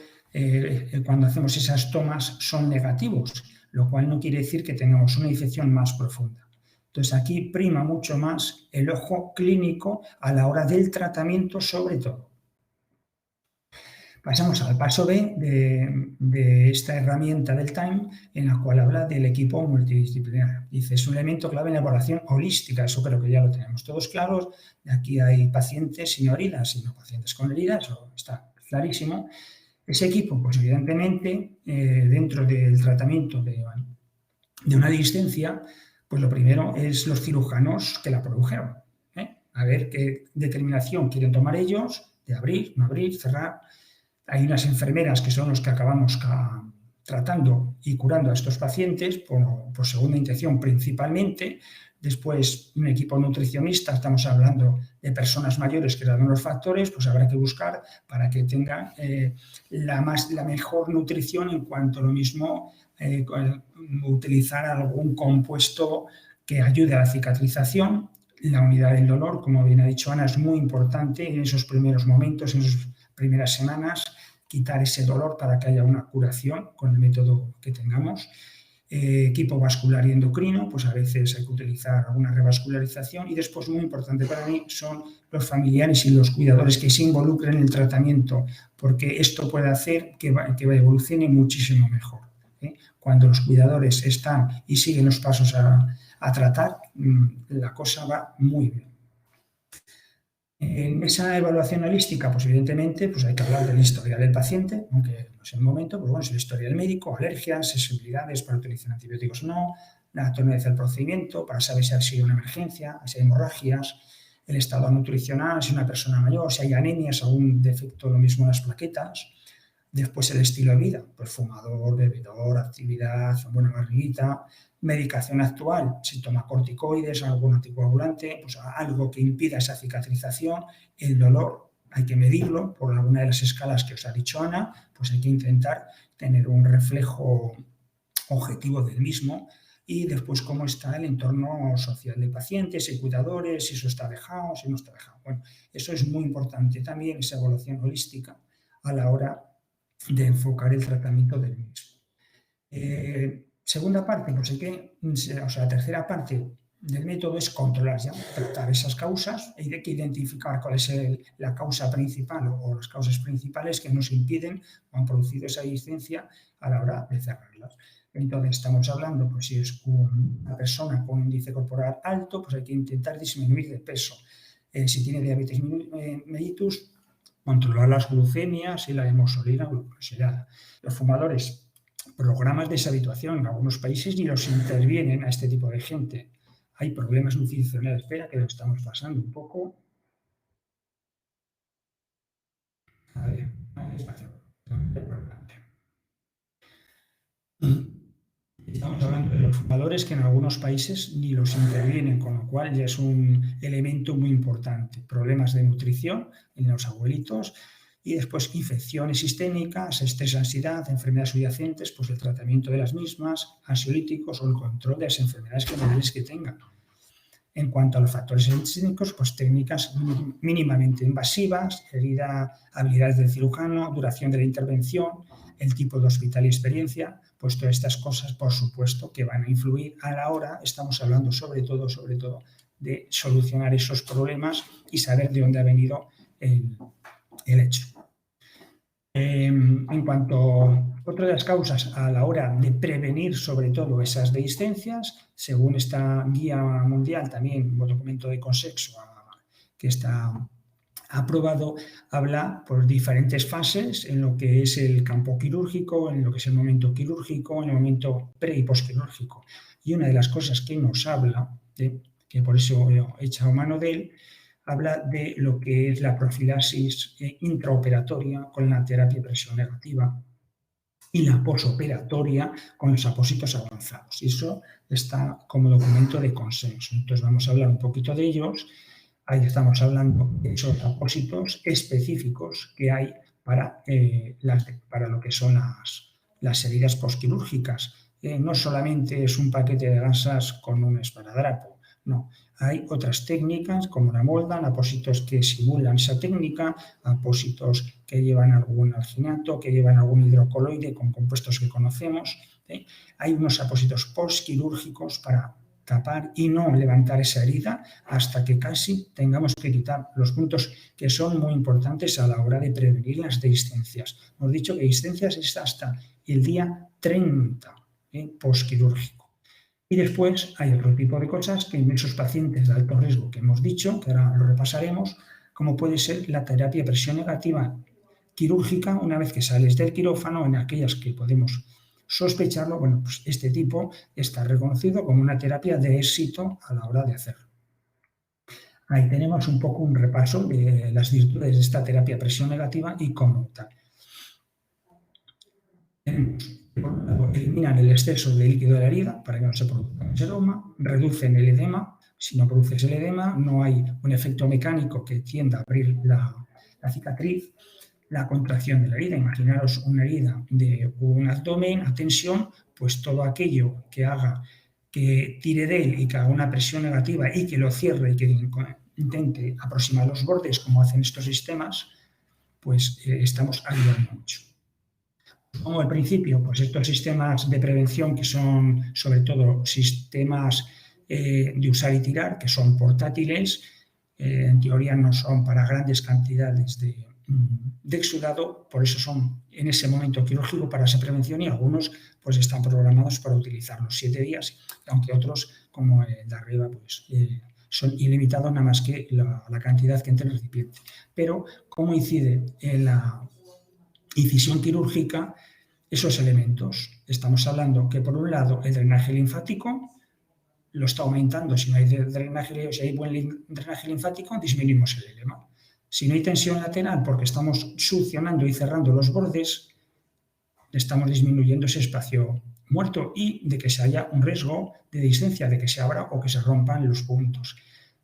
cuando hacemos esas tomas, son negativos, lo cual no quiere decir que tengamos una infección más profunda. Entonces, aquí prima mucho más el ojo clínico a la hora del tratamiento, sobre todo. Pasamos al paso B de esta herramienta del TIME, en la cual habla del equipo multidisciplinar. Dice, es un elemento clave en la evaluación holística, eso creo que ya lo tenemos todos claros. Aquí hay pacientes sin heridas, sino pacientes con heridas, eso está clarísimo. Ese equipo, pues evidentemente, dentro del tratamiento de una dehiscencia, pues lo primero es los cirujanos que la produjeron. A ver qué determinación quieren tomar ellos de abrir, no abrir, cerrar. Hay unas enfermeras que son los que acabamos tratando y curando a estos pacientes por segunda intención principalmente. Después, un equipo nutricionista, estamos hablando de personas mayores que dan los factores, pues habrá que buscar para que tengan la mejor nutrición en cuanto a lo mismo, utilizar algún compuesto que ayude a la cicatrización. La unidad del dolor, como bien ha dicho Ana, es muy importante en esos primeros momentos, en esas primeras semanas, quitar ese dolor para que haya una curación con el método que tengamos. Equipo vascular y endocrino, pues a veces hay que utilizar alguna revascularización y después, muy importante para mí, son los familiares y los cuidadores que se involucren en el tratamiento, porque esto puede hacer que evolucione muchísimo mejor. Cuando los cuidadores están y siguen los pasos a tratar, la cosa va muy bien. En esa evaluación holística, pues evidentemente pues hay que hablar de la historia del paciente, aunque no es el momento, pues bueno, es la historia del médico, alergias, sensibilidades para utilizar antibióticos o no, la tolerancia del procedimiento para saber si ha sido una emergencia, si hay hemorragias, el estado nutricional, si una persona mayor, si hay anemias, algún defecto, lo mismo en las plaquetas. Después el estilo de vida, pues fumador, bebedor, actividad, buena barriguita, medicación actual, si toma corticoides, algún anticoagulante, pues algo que impida esa cicatrización. El dolor hay que medirlo por alguna de las escalas que os ha dicho Ana, pues hay que intentar tener un reflejo objetivo del mismo y después cómo está el entorno social del paciente, si hay cuidadores, si eso está dejado, si no está dejado. Bueno, eso es muy importante también, esa evaluación holística a la hora de enfocar el tratamiento del mismo. Segunda parte, pues tercera parte del método es controlar, tratar esas causas. Hay que identificar cuál es la causa principal o las causas principales que nos impiden o han producido esa discencia a la hora de cerrarlas. Entonces, estamos hablando, pues si es una persona con un índice corporal alto, pues hay que intentar disminuir de peso. Si tiene diabetes mellitus, controlar las glucemias y la hemoglobina glucosilada. Los fumadores, programas de deshabituación, en algunos países ni los intervienen a este tipo de gente. Hay problemas nutricionales. Espera, que lo estamos pasando un poco. A ver, despacio. Estamos hablando de los fumadores que en algunos países ni los intervienen, con lo cual ya es un elemento muy importante. Problemas de nutrición en los abuelitos y después infecciones sistémicas, estrés, ansiedad, enfermedades subyacentes, pues el tratamiento de las mismas, ansiolíticos o el control de las enfermedades generales que tengan. En cuanto a los factores sistémicos, pues técnicas mínimamente invasivas, habilidades del cirujano, duración de la intervención, el tipo de hospital y experiencia, pues todas estas cosas, por supuesto, que van a influir a la hora, estamos hablando sobre todo, de solucionar esos problemas y saber de dónde ha venido el hecho. En cuanto a otra de las causas a la hora de prevenir sobre todo esas dehiscencias, según esta guía mundial, también un documento de Consexo que está aprobado, habla por diferentes fases en lo que es el campo quirúrgico, en lo que es el momento quirúrgico, en el momento pre y posquirúrgico. Y una de las cosas que nos habla, que por eso he echado mano de él, habla de lo que es la profilaxis intraoperatoria con la terapia de presión negativa y la posoperatoria con los apósitos avanzados. Y eso está como documento de consenso. Entonces vamos a hablar un poquito de ellos. Ahí estamos hablando de esos apósitos específicos que hay para lo que son las heridas posquirúrgicas. No solamente es un paquete de gasas con un esparadrapo, no. Hay otras técnicas como la Moldan, apósitos que simulan esa técnica, apósitos que llevan algún alginato, que llevan algún hidrocoloide con compuestos que conocemos. Hay unos apósitos postquirúrgicos para tapar y no levantar esa herida hasta que casi tengamos que quitar los puntos que son muy importantes a la hora de prevenir las dehiscencias. Hemos dicho que dehiscencias es hasta el día 30 postquirúrgico. Y después hay otro tipo de cosas que en esos pacientes de alto riesgo que hemos dicho, que ahora lo repasaremos, como puede ser la terapia de presión negativa quirúrgica una vez que sales del quirófano, en aquellas que podemos sospecharlo, bueno, pues este tipo está reconocido como una terapia de éxito a la hora de hacerlo. Ahí tenemos un poco un repaso de las virtudes de esta terapia de presión negativa y cómo tal. Eliminan el exceso de líquido de la herida para que no se produzca seroma, reducen el edema. Si no produces el edema, no hay un efecto mecánico que tienda a abrir la cicatriz. La contracción de la herida, imaginaros una herida de un abdomen a tensión, pues todo aquello que haga que tire de él y que haga una presión negativa y que lo cierre y que intente aproximar los bordes como hacen estos sistemas, pues estamos ayudando mucho. Como al principio, pues estos sistemas de prevención que son sobre todo sistemas de usar y tirar, que son portátiles, en teoría no son para grandes cantidades de exudado, por eso son en ese momento quirúrgico para esa prevención y algunos pues están programados para utilizarlos 7 días, aunque otros como de arriba pues son ilimitados nada más que la cantidad que entre el recipiente. Pero cómo incide en la incisión quirúrgica esos elementos. Estamos hablando que por un lado el drenaje linfático lo está aumentando. Si no hay drenaje, si hay buen drenaje linfático, disminuimos el edema. Si no hay tensión lateral porque estamos succionando y cerrando los bordes, estamos disminuyendo ese espacio muerto y de que se haya un riesgo de dehiscencia, de que se abra o que se rompan los puntos.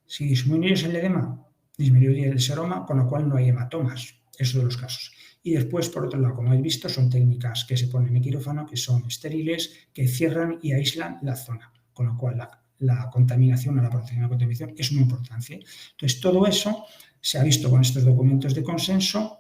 Si disminuyes el edema, disminuye el seroma, con lo cual no hay hematomas. Eso de los casos. Y después, por otro lado, como habéis visto, son técnicas que se ponen en quirófano, que son estériles, que cierran y aíslan la zona. con lo cual la contaminación o la protección de la contaminación es muy importante. Entonces, todo eso se ha visto con estos documentos de consenso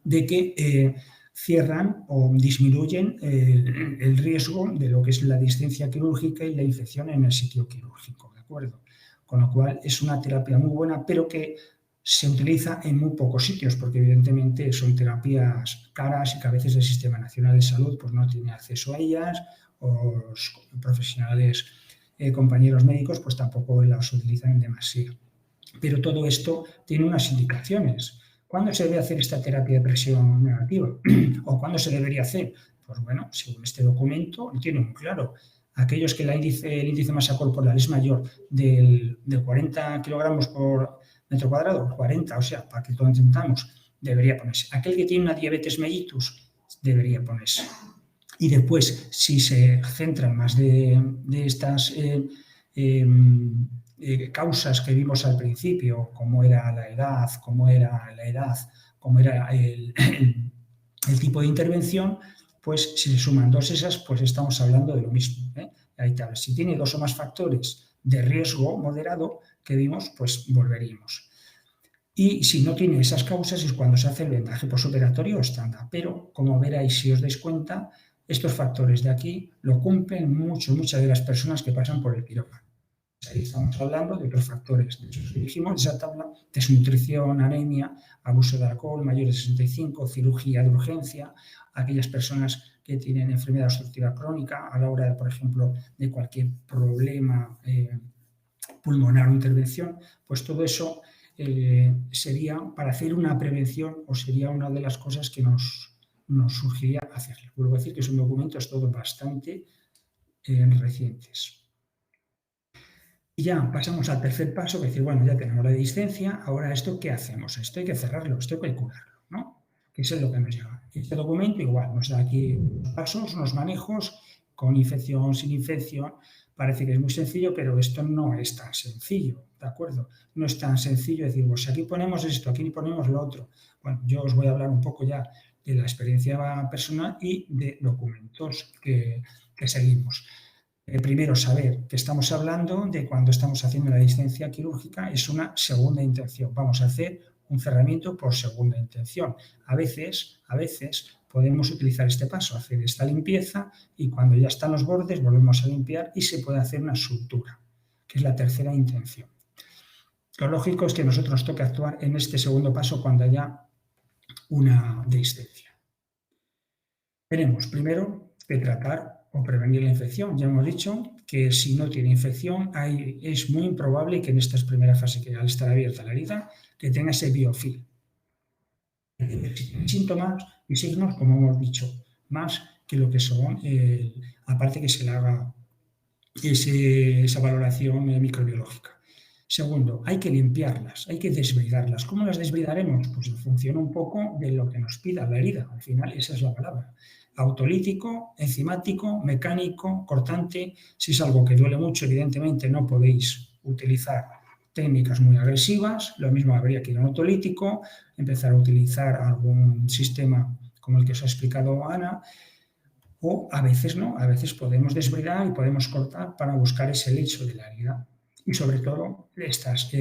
de que cierran o disminuyen el riesgo de lo que es la discencia quirúrgica y la infección en el sitio quirúrgico, ¿de acuerdo? Con lo cual es una terapia muy buena, pero que se utiliza en muy pocos sitios, porque evidentemente son terapias caras y que a veces el Sistema Nacional de Salud pues, no tiene acceso a ellas, o los profesionales, compañeros médicos, pues tampoco las utilizan demasiado. Pero todo esto tiene unas indicaciones. ¿Cuándo se debe hacer esta terapia de presión negativa? ¿O cuándo se debería hacer? Pues bueno, según este documento, lo tiene muy claro. Aquellos que el índice de masa corporal es mayor de 40 kilogramos por metro cuadrado, 40, o sea, para que todo entendamos, debería ponerse. Aquel que tiene una diabetes mellitus debería ponerse. Y después, si se centran más de estas causas que vimos al principio, como era la edad, como era el tipo de intervención, pues si se suman dos esas, pues estamos hablando de lo mismo, ¿eh? Ahí tal. Si tiene dos o más factores de riesgo moderado que vimos, pues volveríamos. Y si no tiene esas causas es cuando se hace el vendaje posoperatorio estándar. Pero, como veréis, si os dais cuenta, estos factores de aquí lo cumplen muchas de las personas que pasan por el quirófano. Ahí estamos hablando de otros factores. De hecho, dijimos esa tabla: desnutrición, anemia, abuso de alcohol, mayores de 65, cirugía de urgencia, aquellas personas que tienen enfermedad obstructiva crónica a la hora, de, por ejemplo, de cualquier problema pulmonar o intervención, pues todo eso sería para hacer una prevención, o sería una de las cosas que nos surgiría hacerlo. Vuelvo a decir que son documentos todos bastante recientes. Y ya pasamos al tercer paso, que es decir, bueno, ya tenemos la discencia, ahora esto, ¿qué hacemos? Esto hay que cerrarlo, esto hay que curarlo, ¿no? Que es lo que nos lleva. Este documento igual nos da aquí unos pasos, unos manejos, con infección, sin infección. Parece que es muy sencillo, pero esto no es tan sencillo, ¿de acuerdo? No es tan sencillo decir, pues aquí ponemos esto, aquí ponemos lo otro. Bueno, yo os voy a hablar un poco ya de la experiencia personal y de documentos que seguimos. Primero, saber que estamos hablando de cuando estamos haciendo la discencia quirúrgica, es una segunda intención. Vamos a hacer un cerramiento por segunda intención. A veces podemos utilizar este paso, hacer esta limpieza, y cuando ya están los bordes volvemos a limpiar y se puede hacer una sutura, que es la tercera intención. Lo lógico es que a nosotros nos toque actuar en este segundo paso cuando haya una discencia. Tenemos primero que tratar o prevenir la infección. Ya hemos dicho que si no tiene infección, es muy improbable que en esta primera fase, que al estar abierta la herida, que tenga ese biofilm. Síntomas y signos, como hemos dicho, más que lo que son, aparte que se le haga esa valoración microbiológica. Segundo, hay que limpiarlas, hay que desbridarlas. ¿Cómo las desbridaremos? Pues en función un poco de lo que nos pida la herida. Al final, esa es la palabra. Autolítico, enzimático, mecánico, cortante. Si es algo que duele mucho, evidentemente no podéis utilizar técnicas muy agresivas. Lo mismo habría que ir a un autolítico, empezar a utilizar algún sistema como el que os ha explicado Ana, o a veces no, a veces podemos desbridar y podemos cortar para buscar ese lecho de la herida. Y sobre todo, estas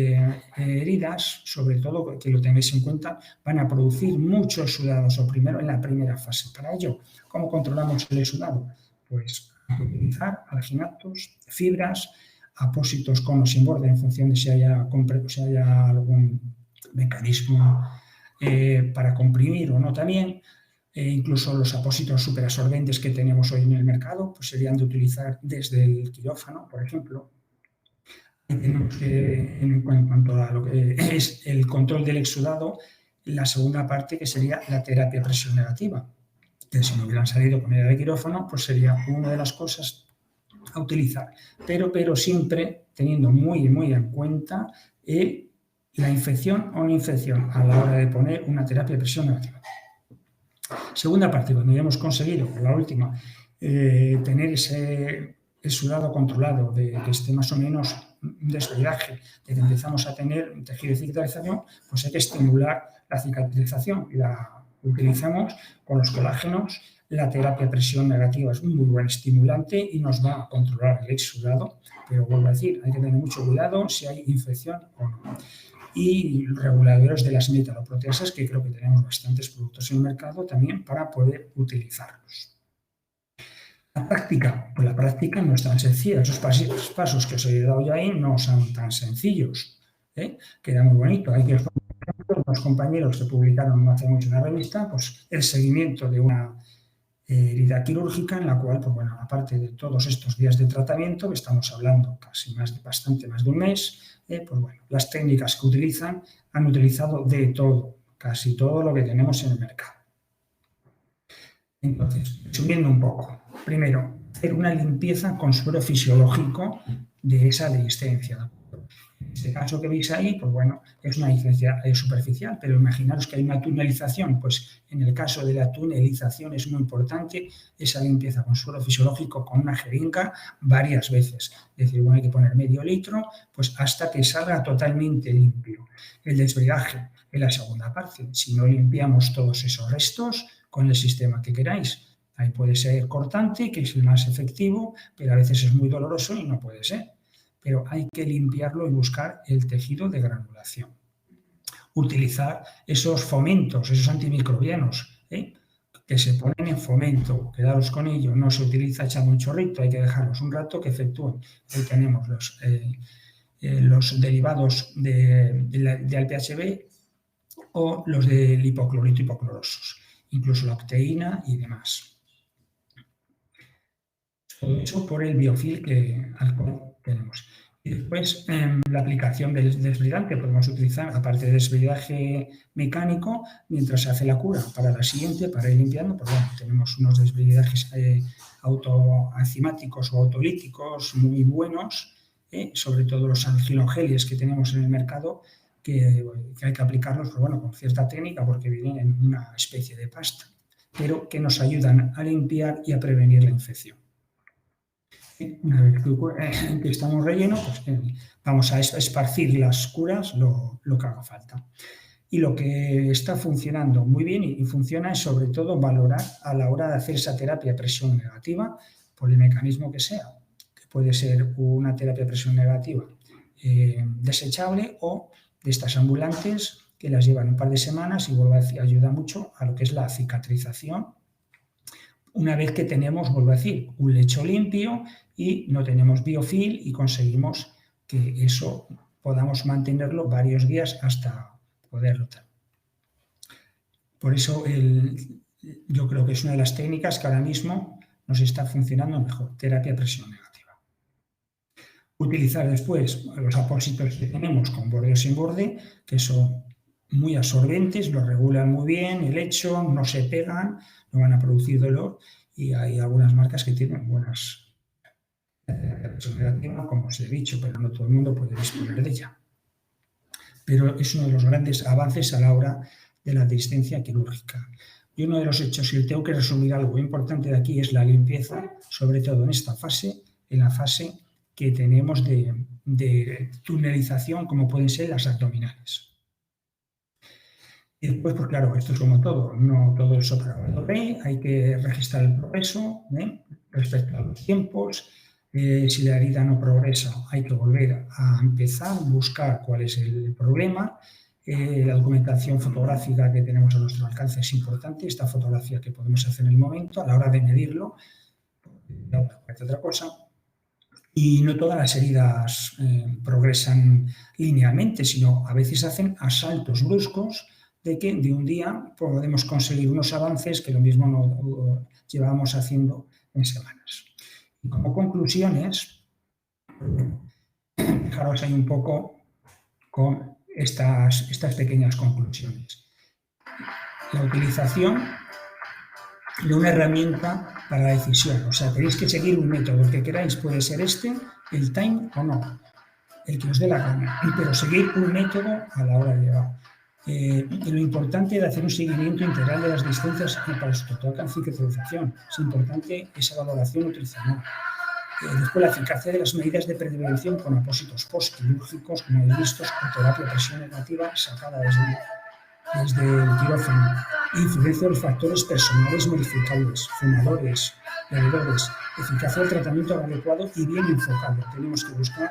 heridas, sobre todo que lo tengáis en cuenta, van a producir muchos sudados, o primero en la primera fase. Para ello, ¿cómo controlamos el exudado? Pues utilizar alginatos, fibras, apósitos con o sin borde, en función de si haya algún mecanismo para comprimir o no también. Incluso los apósitos superabsorbentes que tenemos hoy en el mercado, pues serían de utilizar desde el quirófano, por ejemplo. Tenemos que, en cuanto a lo que es el control del exudado, la segunda parte, que sería la terapia presión negativa, que si no hubieran salido con idea de quirófano, pues sería una de las cosas a utilizar, pero siempre teniendo muy en cuenta la infección o no infección a la hora de poner una terapia de presión negativa. Segunda parte, cuando ya hemos conseguido, la última, tener ese exudado controlado, de que esté más o menos un desbridaje, de que empezamos a tener un tejido de cicatrización, pues hay que estimular la cicatrización, y la utilizamos con los colágenos La terapia a presión negativa es un muy buen estimulante y nos va a controlar el exudado, pero vuelvo a decir, hay que tener mucho cuidado si hay infección o no. Y reguladores de las metaloproteasas, que creo que tenemos bastantes productos en el mercado también para poder utilizarlos. La práctica, pues la práctica no es tan sencilla. Esos pasos que os he dado ya ahí no son tan sencillos. Queda muy bonito. Hay que los compañeros que publicaron no hace mucho en la revista, pues el seguimiento de una herida quirúrgica en la cual, pues bueno, aparte de todos estos días de tratamiento, que estamos hablando casi bastante más de un mes, pues bueno, las técnicas que utilizan han utilizado de todo, casi todo lo que tenemos en el mercado. Entonces, resumiendo un poco, primero, hacer una limpieza con suero fisiológico de esa dehiscencia. En este caso que veis ahí, pues bueno, es una dehiscencia superficial, pero imaginaros que hay una tunelización, pues en el caso de la tunelización es muy importante esa limpieza con suero fisiológico con una jeringa varias veces. Es decir, bueno, hay que poner medio litro, pues hasta que salga totalmente limpio. El desbridaje es la segunda parte. Si no limpiamos todos esos restos con el sistema que queráis, ahí puede ser cortante, que es el más efectivo, pero a veces es muy doloroso y no puede ser. Pero hay que limpiarlo y buscar el tejido de granulación. Utilizar esos fomentos, esos antimicrobianos, que se ponen en fomento, quedaros con ello, no se utiliza echando un chorrito, hay que dejarlos un rato que efectúen. Ahí tenemos los derivados de ALPHB o los del hipoclorito hipoclorosos, incluso la octeína y demás. Todo eso por el biofil que tenemos. Y después la aplicación del desbridante podemos utilizar, aparte del desbridaje mecánico, mientras se hace la cura. Para la siguiente, para ir limpiando, pues bueno, tenemos unos desbridajes autoenzimáticos o autolíticos muy buenos, sobre todo los angilogeles que tenemos en el mercado, que hay que aplicarlos, pues bueno, con cierta técnica porque vienen en una especie de pasta, pero que nos ayudan a limpiar y a prevenir la infección. Una vez que estamos rellenos, pues vamos a esparcir las curas lo que haga falta. Y lo que está funcionando muy bien y funciona es sobre todo valorar a la hora de hacer esa terapia a presión negativa, por el mecanismo que sea, que puede ser una terapia a presión negativa desechable o de estas ambulantes que las llevan un par de semanas y vuelvo a decir, ayuda mucho a lo que es la cicatrización. Una vez que tenemos, vuelvo a decir, un lecho limpio y no tenemos biofil y conseguimos que eso podamos mantenerlo varios días hasta poderlo tener. Por eso yo creo que es una de las técnicas que ahora mismo nos está funcionando mejor, terapia a presión negativa. Utilizar después los apósitos que tenemos con borde o sin borde, que son muy absorbentes, lo regulan muy bien, el lecho, no se pegan, no van a producir dolor y hay algunas marcas que tienen buenas como os he dicho, pero no todo el mundo puede disponer de ella. Pero es uno de los grandes avances a la hora de la dehiscencia quirúrgica. Y uno de los hechos, y tengo que resumir algo importante de aquí, es la limpieza, sobre todo en esta fase, en la fase que tenemos de tunelización, como pueden ser las abdominales. Y después, pues claro, esto es como todo, no todo es operado. Hay que registrar el progreso respecto a los tiempos. Si la herida no progresa, hay que volver a empezar, buscar cuál es el problema. La documentación fotográfica que tenemos a nuestro alcance es importante. Esta fotografía que podemos hacer en el momento, a la hora de medirlo, no es otra cosa. Y no todas las heridas progresan linealmente, sino a veces hacen asaltos bruscos de que de un día podemos conseguir unos avances que lo mismo no llevamos haciendo en semanas. Y como conclusiones, fijaros ahí un poco con estas pequeñas conclusiones. La utilización de una herramienta para la decisión. O sea, tenéis que seguir un método. El que queráis puede ser el time o no, el que os dé la gana. Pero seguir un método a la hora de llevar. Lo importante de hacer un seguimiento integral de las dehiscencias para su total cicatrización. Es importante esa valoración nutricional. Después, la eficacia de las medidas de prevención con apósitos postquirúrgicos, como habéis visto, con terapia a presión negativa sacada desde desde el quirófano. Incidencia de los factores personales modificables, fumadores, bebedores, eficacia del tratamiento adecuado y bien enfocado. Tenemos que buscar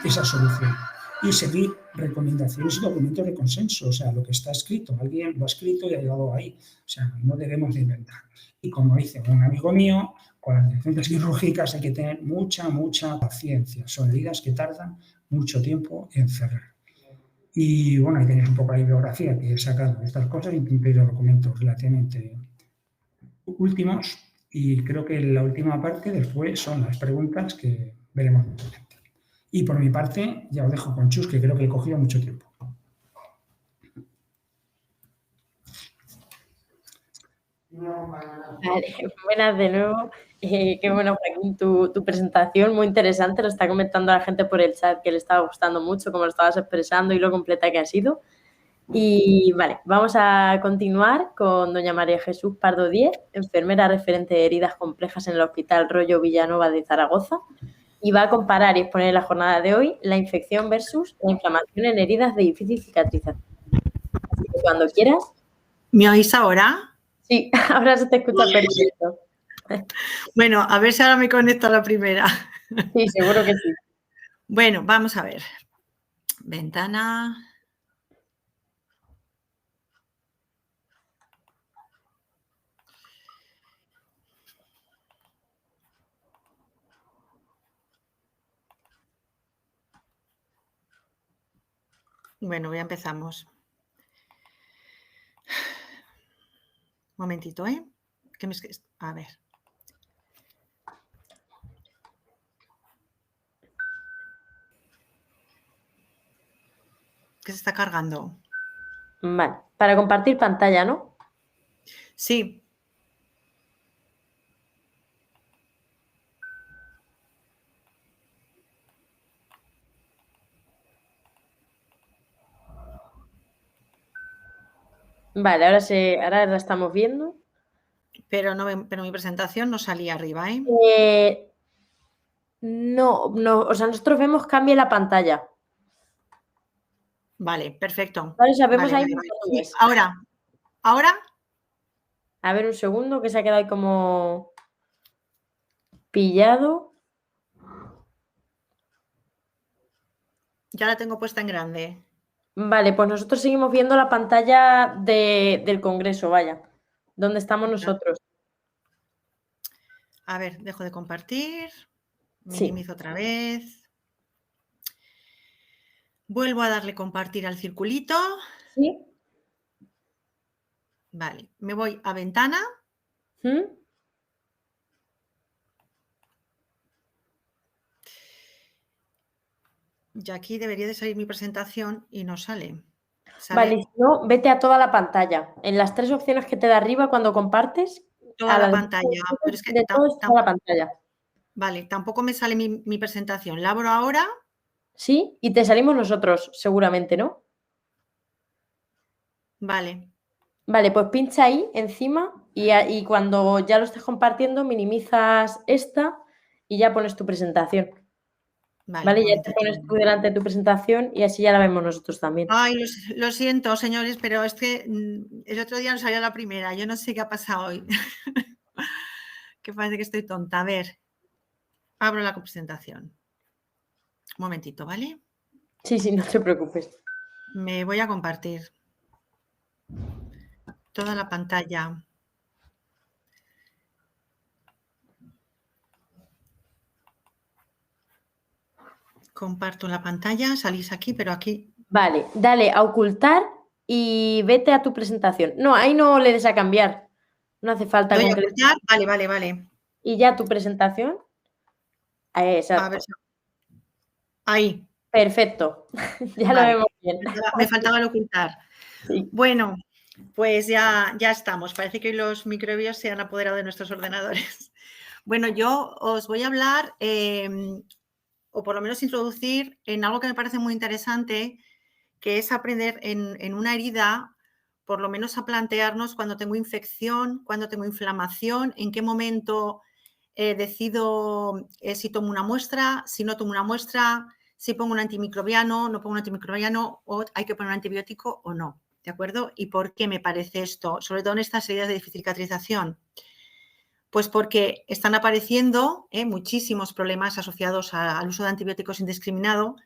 esa solución y seguir recomendaciones y documentos de consenso, o sea, lo que está escrito, alguien lo ha escrito y ha llegado ahí, o sea, no debemos de inventar. Y como dice un amigo mío, con las licencias quirúrgicas hay que tener mucha paciencia, son heridas que tardan mucho tiempo en cerrar. Y bueno, ahí tenéis un poco la bibliografía que he sacado de estas cosas, incluido documentos relativamente últimos, y creo que la última parte después son las preguntas que veremos más adelante. Y por mi parte, ya os dejo con Chus, que creo que he cogido mucho tiempo. Vale, buenas de nuevo. Qué bueno, Joaquín, tu presentación, muy interesante. Lo está comentando la gente por el chat que le estaba gustando mucho, cómo lo estabas expresando y lo completa que ha sido. Y vale, vamos a continuar con doña María Jesús Pardo Díez, enfermera referente de heridas complejas en el Hospital Rollo Villanova de Zaragoza, y va a comparar y exponer en la jornada de hoy la infección versus la inflamación en heridas de difícil cicatrización. Así que cuando quieras. ¿Me oís ahora? Sí, ahora se te escucha perfecto. Bueno, a ver si ahora me conecto a la primera. Sí, seguro que sí. Bueno, vamos a ver. Ventana. Bueno, ya empezamos. Un momentito, ¿eh? A ver. ¿Qué se está cargando? Vale, para compartir pantalla, ¿no? Sí. Vale, ahora la estamos viendo. Pero mi presentación no salía arriba, ¿eh? No, o sea, nosotros vemos cambie la pantalla. Vale, perfecto. Vale, sabemos Vale, ahí. vale. Sí, ¿ahora? A ver, un segundo, que se ha quedado ahí como pillado. Ya la tengo puesta en grande. Vale, pues nosotros seguimos viendo la pantalla del Congreso, vaya, donde estamos nosotros. A ver, dejo de compartir. Sí. Minimizo otra vez. Vuelvo a darle compartir al circulito. Sí. Vale, me voy a ventana. Y aquí debería de salir mi presentación y no sale. Vale, si no, vete a toda la pantalla. En las 3 opciones que te da arriba cuando compartes. Toda la pantalla. Pero es que de toda la pantalla. Vale, tampoco me sale mi presentación. ¿La abro ahora? Sí, y te salimos nosotros, seguramente, ¿no? Vale. Vale, pues pincha ahí encima y cuando ya lo estés compartiendo, minimizas esta y ya pones tu presentación. Vale, ya te pones tú delante de tu presentación y así ya la vemos nosotros también. Ay, lo siento, señores, pero es que el otro día no salió la primera. Yo no sé qué ha pasado hoy. Que parece que estoy tonta. A ver, abro la presentación. Un momentito, ¿vale? Sí, no te preocupes. Me voy a compartir toda la pantalla. Comparto la pantalla, salís aquí, pero aquí. Vale, dale a ocultar y vete a tu presentación. No, ahí no le des a cambiar. No hace falta. ¿Doy a ocultar? Vale. Y ya tu presentación. Exacto. A ver. Ahí. Perfecto. Ya lo vemos bien. Me faltaba el ocultar. Sí. Bueno, pues ya estamos. Parece que hoy los microbios se han apoderado de nuestros ordenadores. Bueno, yo os voy a hablar, o por lo menos introducir en algo que me parece muy interesante, que es aprender en una herida, por lo menos a plantearnos cuando tengo infección, cuando tengo inflamación, en qué momento decido si tomo una muestra, si no tomo una muestra, si pongo un antimicrobiano, no pongo un antimicrobiano, o hay que poner un antibiótico o no. ¿de acuerdo? ¿Y por qué me parece esto? Sobre todo en estas heridas de difícil cicatrización. Pues porque están apareciendo muchísimos problemas asociados al uso de antibióticos indiscriminado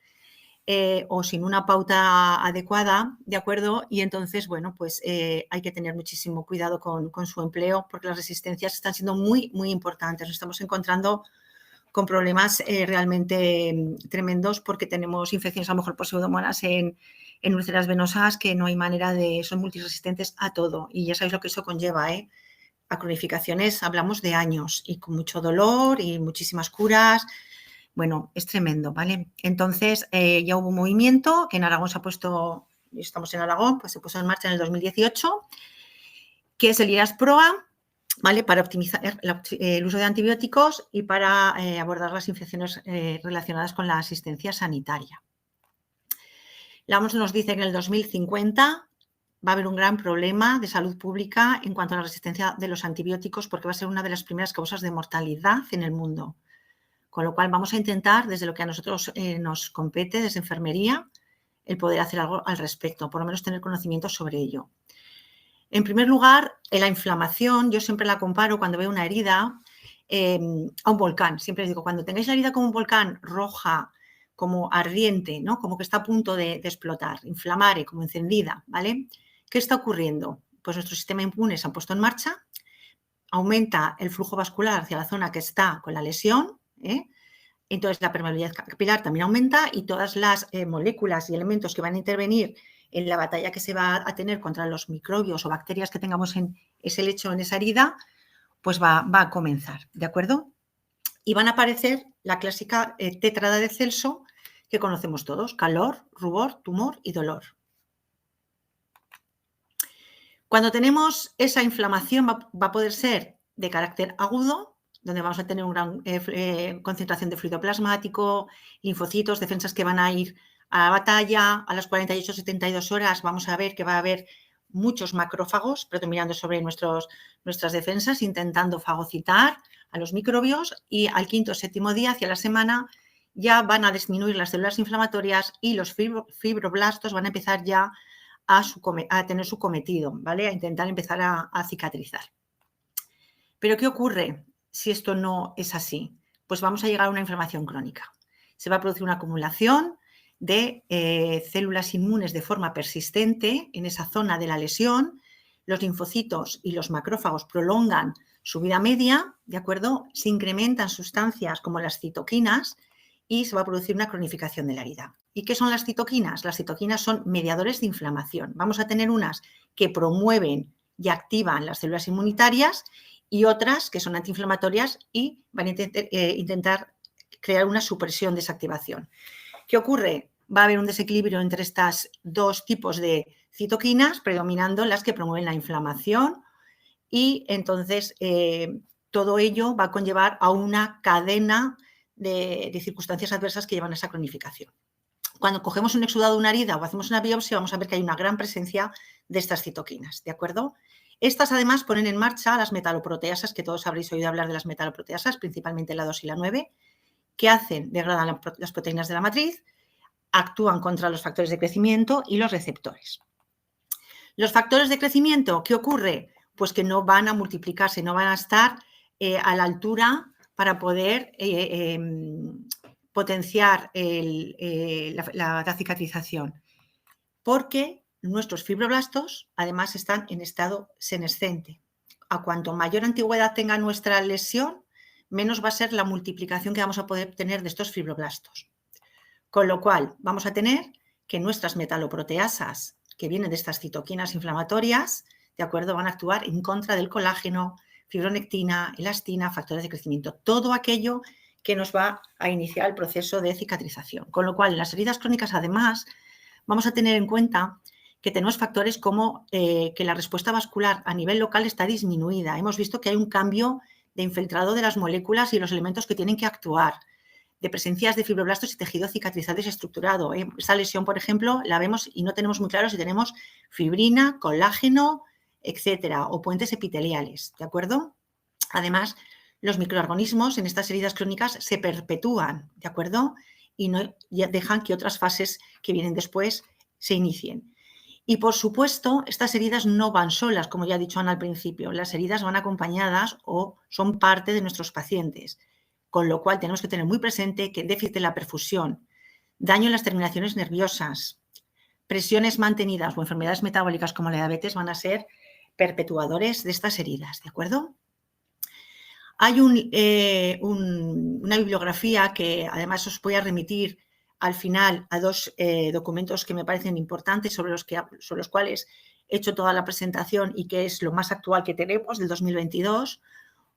o sin una pauta adecuada, ¿de acuerdo? Y entonces, bueno, pues hay que tener muchísimo cuidado con su empleo porque las resistencias están siendo muy, muy importantes. Nos estamos encontrando con problemas realmente tremendos porque tenemos infecciones a lo mejor por pseudomonas en úlceras venosas que no hay manera de... son multiresistentes a todo y ya sabéis lo que eso conlleva, a cronificaciones hablamos de años y con mucho dolor y muchísimas curas. Bueno, es tremendo, ¿vale? Entonces ya hubo un movimiento que en Aragón se ha puesto, estamos en Aragón, pues se puso en marcha en el 2018, que es el IRAS-PROA, ¿vale? Para optimizar el uso de antibióticos y para abordar las infecciones relacionadas con la asistencia sanitaria. La OMS nos dice que en el 2050 va a haber un gran problema de salud pública en cuanto a la resistencia de los antibióticos porque va a ser una de las primeras causas de mortalidad en el mundo. Con lo cual vamos a intentar, desde lo que a nosotros nos compete, desde enfermería, el poder hacer algo al respecto, por lo menos tener conocimiento sobre ello. En primer lugar, la inflamación, yo siempre la comparo cuando veo una herida a un volcán. Siempre les digo, cuando tengáis la herida como un volcán roja, como ardiente, ¿no? Como que está a punto de explotar, inflamare, como encendida, ¿vale? ¿Qué está ocurriendo? Pues nuestro sistema inmune se ha puesto en marcha, aumenta el flujo vascular hacia la zona que está con la lesión, entonces la permeabilidad capilar también aumenta y todas las moléculas y elementos que van a intervenir en la batalla que se va a tener contra los microbios o bacterias que tengamos en ese lecho, en esa herida, pues va a comenzar, ¿de acuerdo? Y van a aparecer la clásica tétrada de Celso que conocemos todos, calor, rubor, tumor y dolor. Cuando tenemos esa inflamación va a poder ser de carácter agudo, donde vamos a tener una gran concentración de fluido plasmático, linfocitos, defensas que van a ir a la batalla. A las 48-72 horas vamos a ver que va a haber muchos macrófagos predominando sobre nuestras defensas, intentando fagocitar a los microbios y al quinto o séptimo día, hacia la semana, ya van a disminuir las células inflamatorias y los fibroblastos van a empezar ya a tener su cometido, ¿vale? A intentar empezar a cicatrizar. ¿Pero qué ocurre si esto no es así? Pues vamos a llegar a una inflamación crónica. Se va a producir una acumulación de células inmunes de forma persistente en esa zona de la lesión. Los linfocitos y los macrófagos prolongan su vida media, ¿de acuerdo? Se incrementan sustancias como las citoquinas y se va a producir una cronificación de la herida. ¿Y qué son las citoquinas? Las citoquinas son mediadores de inflamación. Vamos a tener unas que promueven y activan las células inmunitarias y otras que son antiinflamatorias y van a intentar crear una supresión de esa activación. ¿Qué ocurre? Va a haber un desequilibrio entre estos dos tipos de citoquinas, predominando las que promueven la inflamación y entonces todo ello va a conllevar a una cadena de circunstancias adversas que llevan a esa cronificación. Cuando cogemos un exudado de una herida o hacemos una biopsia, vamos a ver que hay una gran presencia de estas citoquinas, ¿de acuerdo? Estas además ponen en marcha las metaloproteasas, que todos habréis oído hablar de las metaloproteasas, principalmente la 2 y la 9, que degradan las proteínas de la matriz, actúan contra los factores de crecimiento y los receptores. Los factores de crecimiento, ¿qué ocurre? Pues que no van a multiplicarse, no van a estar a la para poder potenciar la cicatrización, porque nuestros fibroblastos además están en estado senescente. A cuanto mayor antigüedad tenga nuestra lesión, menos va a ser la multiplicación que vamos a poder tener de estos fibroblastos. Con lo cual vamos a tener que nuestras metaloproteasas, que vienen de estas citoquinas inflamatorias, ¿de acuerdo?, van a actuar en contra del colágeno, fibronectina, elastina, factores de crecimiento, todo aquello que nos va a iniciar el proceso de cicatrización. Con lo cual, en las heridas crónicas, además, vamos a tener en cuenta que tenemos factores como que la respuesta vascular a nivel local está disminuida. Hemos visto que hay un cambio de infiltrado de las moléculas y los elementos que tienen que actuar, de presencias de fibroblastos y tejido cicatrizado y desestructurado. Esta lesión, por ejemplo, la vemos y no tenemos muy claro si tenemos fibrina, colágeno, etcétera, o puentes epiteliales, ¿de acuerdo? Además, los microorganismos en estas heridas crónicas se perpetúan, ¿de acuerdo? Y no dejan que otras fases que vienen después se inicien. Y, por supuesto, estas heridas no van solas, como ya ha dicho Ana al principio. Las heridas van acompañadas o son parte de nuestros pacientes, con lo cual tenemos que tener muy presente que déficit en la perfusión, daño en las terminaciones nerviosas, presiones mantenidas o enfermedades metabólicas como la diabetes van a ser perpetuadores de estas heridas, ¿de acuerdo? Hay una bibliografía que además os voy a remitir al final a dos documentos que me parecen importantes sobre los cuales he hecho toda la presentación y que es lo más actual que tenemos del 2022.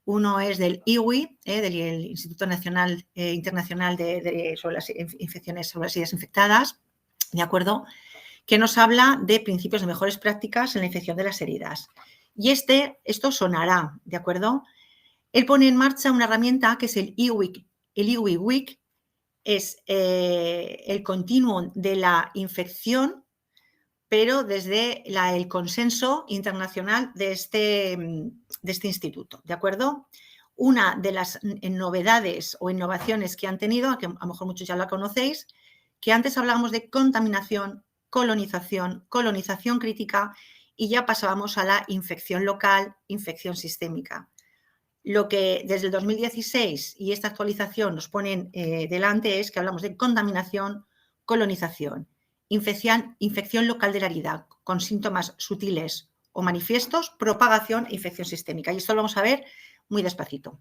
Uno es del IWI, del Instituto Nacional Internacional sobre las infecciones, sobre las heridas infectadas, ¿de acuerdo?, que nos habla de principios de mejores prácticas en la infección de las heridas. Y esto sonará, ¿de acuerdo? Él pone en marcha una herramienta que es el IWIC. El IWIC es el continuum de la infección, pero desde el consenso internacional de este instituto, ¿de acuerdo? Una de las novedades o innovaciones que han tenido, que a lo mejor muchos ya la conocéis, que antes hablábamos de contaminación, colonización crítica y ya pasábamos a la infección local, infección sistémica. Lo que desde el 2016 y esta actualización nos ponen delante es que hablamos de contaminación, colonización, infección local de la herida con síntomas sutiles o manifiestos, propagación e infección sistémica. Y esto lo vamos a ver muy despacito.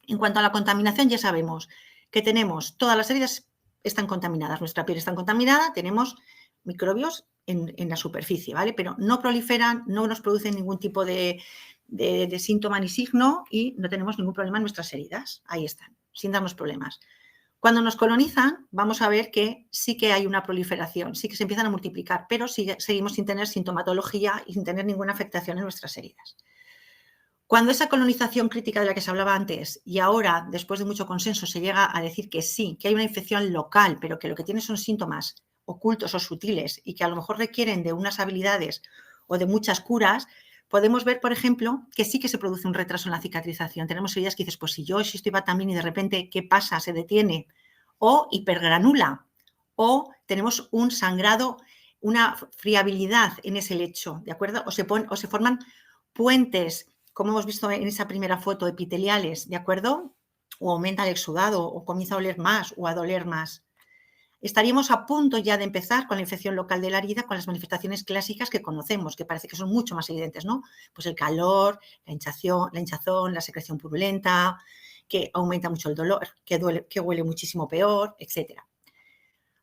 En cuanto a la contaminación, ya sabemos que tenemos todas las heridas están contaminadas, nuestra piel está contaminada, tenemos microbios en la superficie, ¿vale? Pero no proliferan, no nos producen ningún tipo de síntoma ni signo y no tenemos ningún problema en nuestras heridas. Ahí están, sin darnos problemas. Cuando nos colonizan, vamos a ver que sí que hay una proliferación, sí que se empiezan a multiplicar, pero seguimos sin tener sintomatología y sin tener ninguna afectación en nuestras heridas. Cuando esa colonización crítica de la que se hablaba antes y ahora, después de mucho consenso, se llega a decir que sí, que hay una infección local, pero que lo que tiene son síntomas ocultos o sutiles y que a lo mejor requieren de unas habilidades o de muchas curas, podemos ver, por ejemplo, que sí que se produce un retraso en la cicatrización. Tenemos heridas que dices, pues si yo estoy también y de repente, ¿qué pasa? Se detiene. O hipergranula. O tenemos un sangrado, una friabilidad en ese lecho, ¿de acuerdo? O se forman puentes, como hemos visto en esa primera foto, epiteliales, ¿de acuerdo? O aumenta el exudado, o comienza a oler más o a doler más. Estaríamos a punto ya de empezar con la infección local de la herida, con las manifestaciones clásicas que conocemos, que parece que son mucho más evidentes, ¿no? Pues el calor, la hinchazón, la secreción purulenta, que aumenta mucho el dolor, que huele muchísimo peor, etc.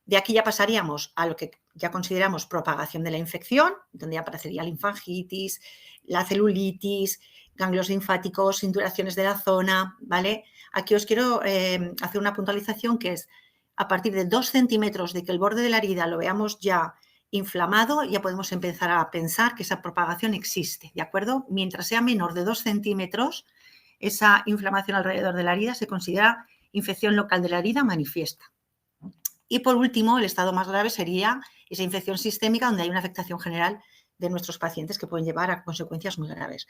De aquí ya pasaríamos a lo que ya consideramos propagación de la infección, donde ya aparecería la linfangitis, la celulitis, ganglios linfáticos, induraciones de la zona, ¿vale? Aquí os quiero hacer una puntualización que es a partir de 2 centímetros de que el borde de la herida lo veamos ya inflamado, ya podemos empezar a pensar que esa propagación existe, ¿de acuerdo? Mientras sea menor de 2 centímetros, esa inflamación alrededor de la herida se considera infección local de la herida manifiesta. Y por último, el estado más grave sería esa infección sistémica donde hay una afectación general de nuestros pacientes que pueden llevar a consecuencias muy graves.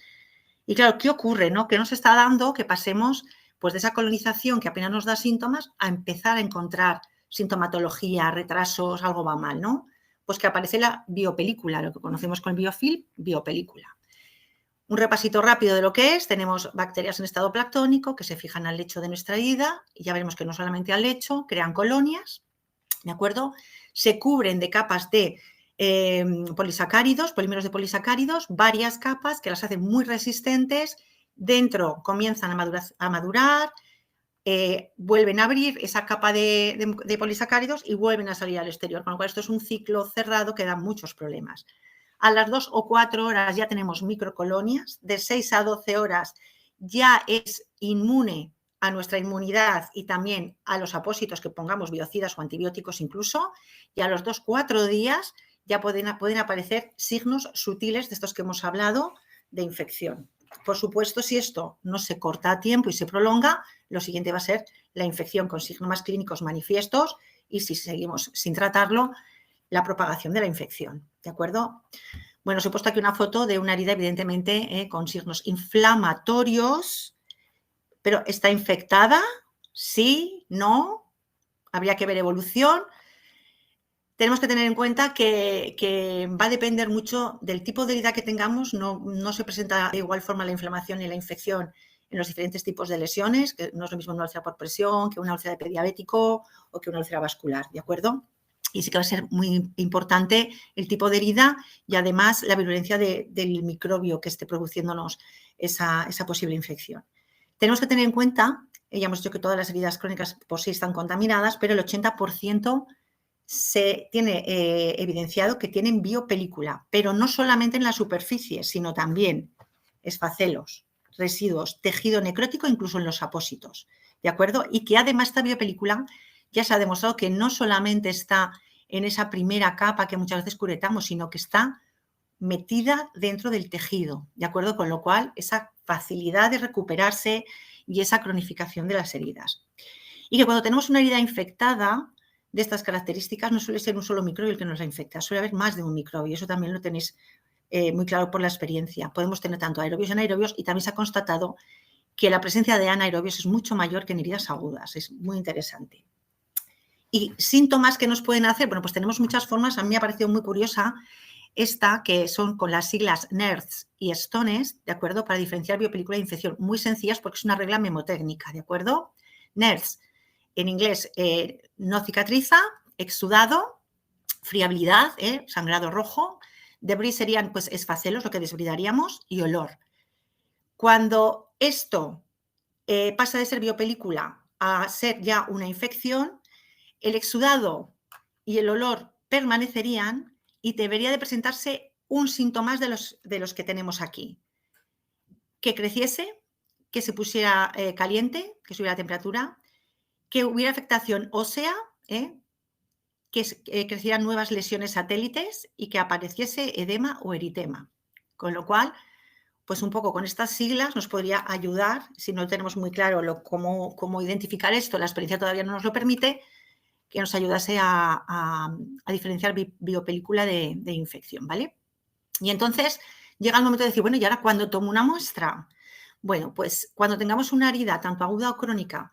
Y claro, ¿qué ocurre, no? ¿Qué nos está dando que pasemos pues, de esa colonización que apenas nos da síntomas a empezar a encontrar sintomatología, retrasos, algo va mal, ¿no? Pues que aparece la biopelícula, lo que conocemos con el biofilm, biopelícula. Un repasito rápido de lo que es. Tenemos bacterias en estado planctónico que se fijan al lecho de nuestra herida y ya veremos que no solamente al lecho, crean colonias, ¿de acuerdo? Se cubren de capas de polisacáridos, polímeros de polisacáridos, varias capas que las hacen muy resistentes. Dentro comienzan a madurar, vuelven a abrir esa capa de polisacáridos y vuelven a salir al exterior, con lo cual esto es un ciclo cerrado que da muchos problemas. A las 2 o 4 horas ya tenemos microcolonias, de 6 a 12 horas ya es inmune a nuestra inmunidad y también a los apósitos que pongamos, biocidas o antibióticos incluso, y a los 2 o 4 días ya pueden aparecer signos sutiles de estos que hemos hablado de infección. Por supuesto, si esto no se corta a tiempo y se prolonga, lo siguiente va a ser la infección con signos clínicos manifiestos y si seguimos sin tratarlo, la propagación de la infección, ¿de acuerdo? Bueno, os he puesto aquí una foto de una herida evidentemente con signos inflamatorios, pero ¿está infectada? Sí, no, habría que ver evolución. tenemos que tener en cuenta que va a depender mucho del tipo de herida que tengamos. No se presenta de igual forma la inflamación y la infección en los diferentes tipos de lesiones, que no es lo mismo una úlcera por presión que una úlcera de pie diabético o que una úlcera vascular, ¿de acuerdo? Y sí que va a ser muy importante el tipo de herida y además la virulencia del microbio que esté produciéndonos esa posible infección. Tenemos que tener en cuenta, ya hemos dicho que todas las heridas crónicas por sí están contaminadas, pero el 80% se tiene evidenciado que tienen biopelícula, pero no solamente en la superficie, sino también esfacelos, residuos, tejido necrótico, incluso en los apósitos, ¿de acuerdo? Y que además esta biopelícula ya se ha demostrado que no solamente está en esa primera capa que muchas veces curetamos, sino que está metida dentro del tejido, ¿de acuerdo? Con lo cual, esa facilidad de recuperarse y esa cronificación de las heridas. Y que cuando tenemos una herida infectada de estas características, no suele ser un solo microbio el que nos la infecta, suele haber más de un microbio, eso también lo tenéis muy claro por la experiencia. Podemos tener tanto aerobios y anaerobios y también se ha constatado que la presencia de anaerobios es mucho mayor que en heridas agudas, es muy interesante. Y síntomas que nos pueden hacer, bueno, pues tenemos muchas formas, a mí me ha parecido muy curiosa esta, que son con las siglas NERDS y STONES, ¿de acuerdo? Para diferenciar biopelícula de infección, muy sencillas porque es una regla memotécnica, ¿de acuerdo? NERDS, en inglés, no cicatriza, exudado, friabilidad, sangrado rojo, debris serían pues esfacelos, lo que desbridaríamos, y olor. Cuando esto pasa de ser biopelícula a ser ya una infección, el exudado y el olor permanecerían y debería de presentarse un síntoma de los que tenemos aquí. Que creciese, que se pusiera caliente, que subiera la temperatura, que hubiera afectación ósea, que crecieran nuevas lesiones satélites y que apareciese edema o eritema. Con lo cual, pues un poco con estas siglas nos podría ayudar, si no tenemos muy claro cómo identificar esto, la experiencia todavía no nos lo permite, que nos ayudase a diferenciar biopelícula de infección, ¿vale? Y entonces llega el momento de decir, bueno, ¿y ahora cuándo tomo una muestra? Bueno, pues cuando tengamos una herida, tanto aguda o crónica,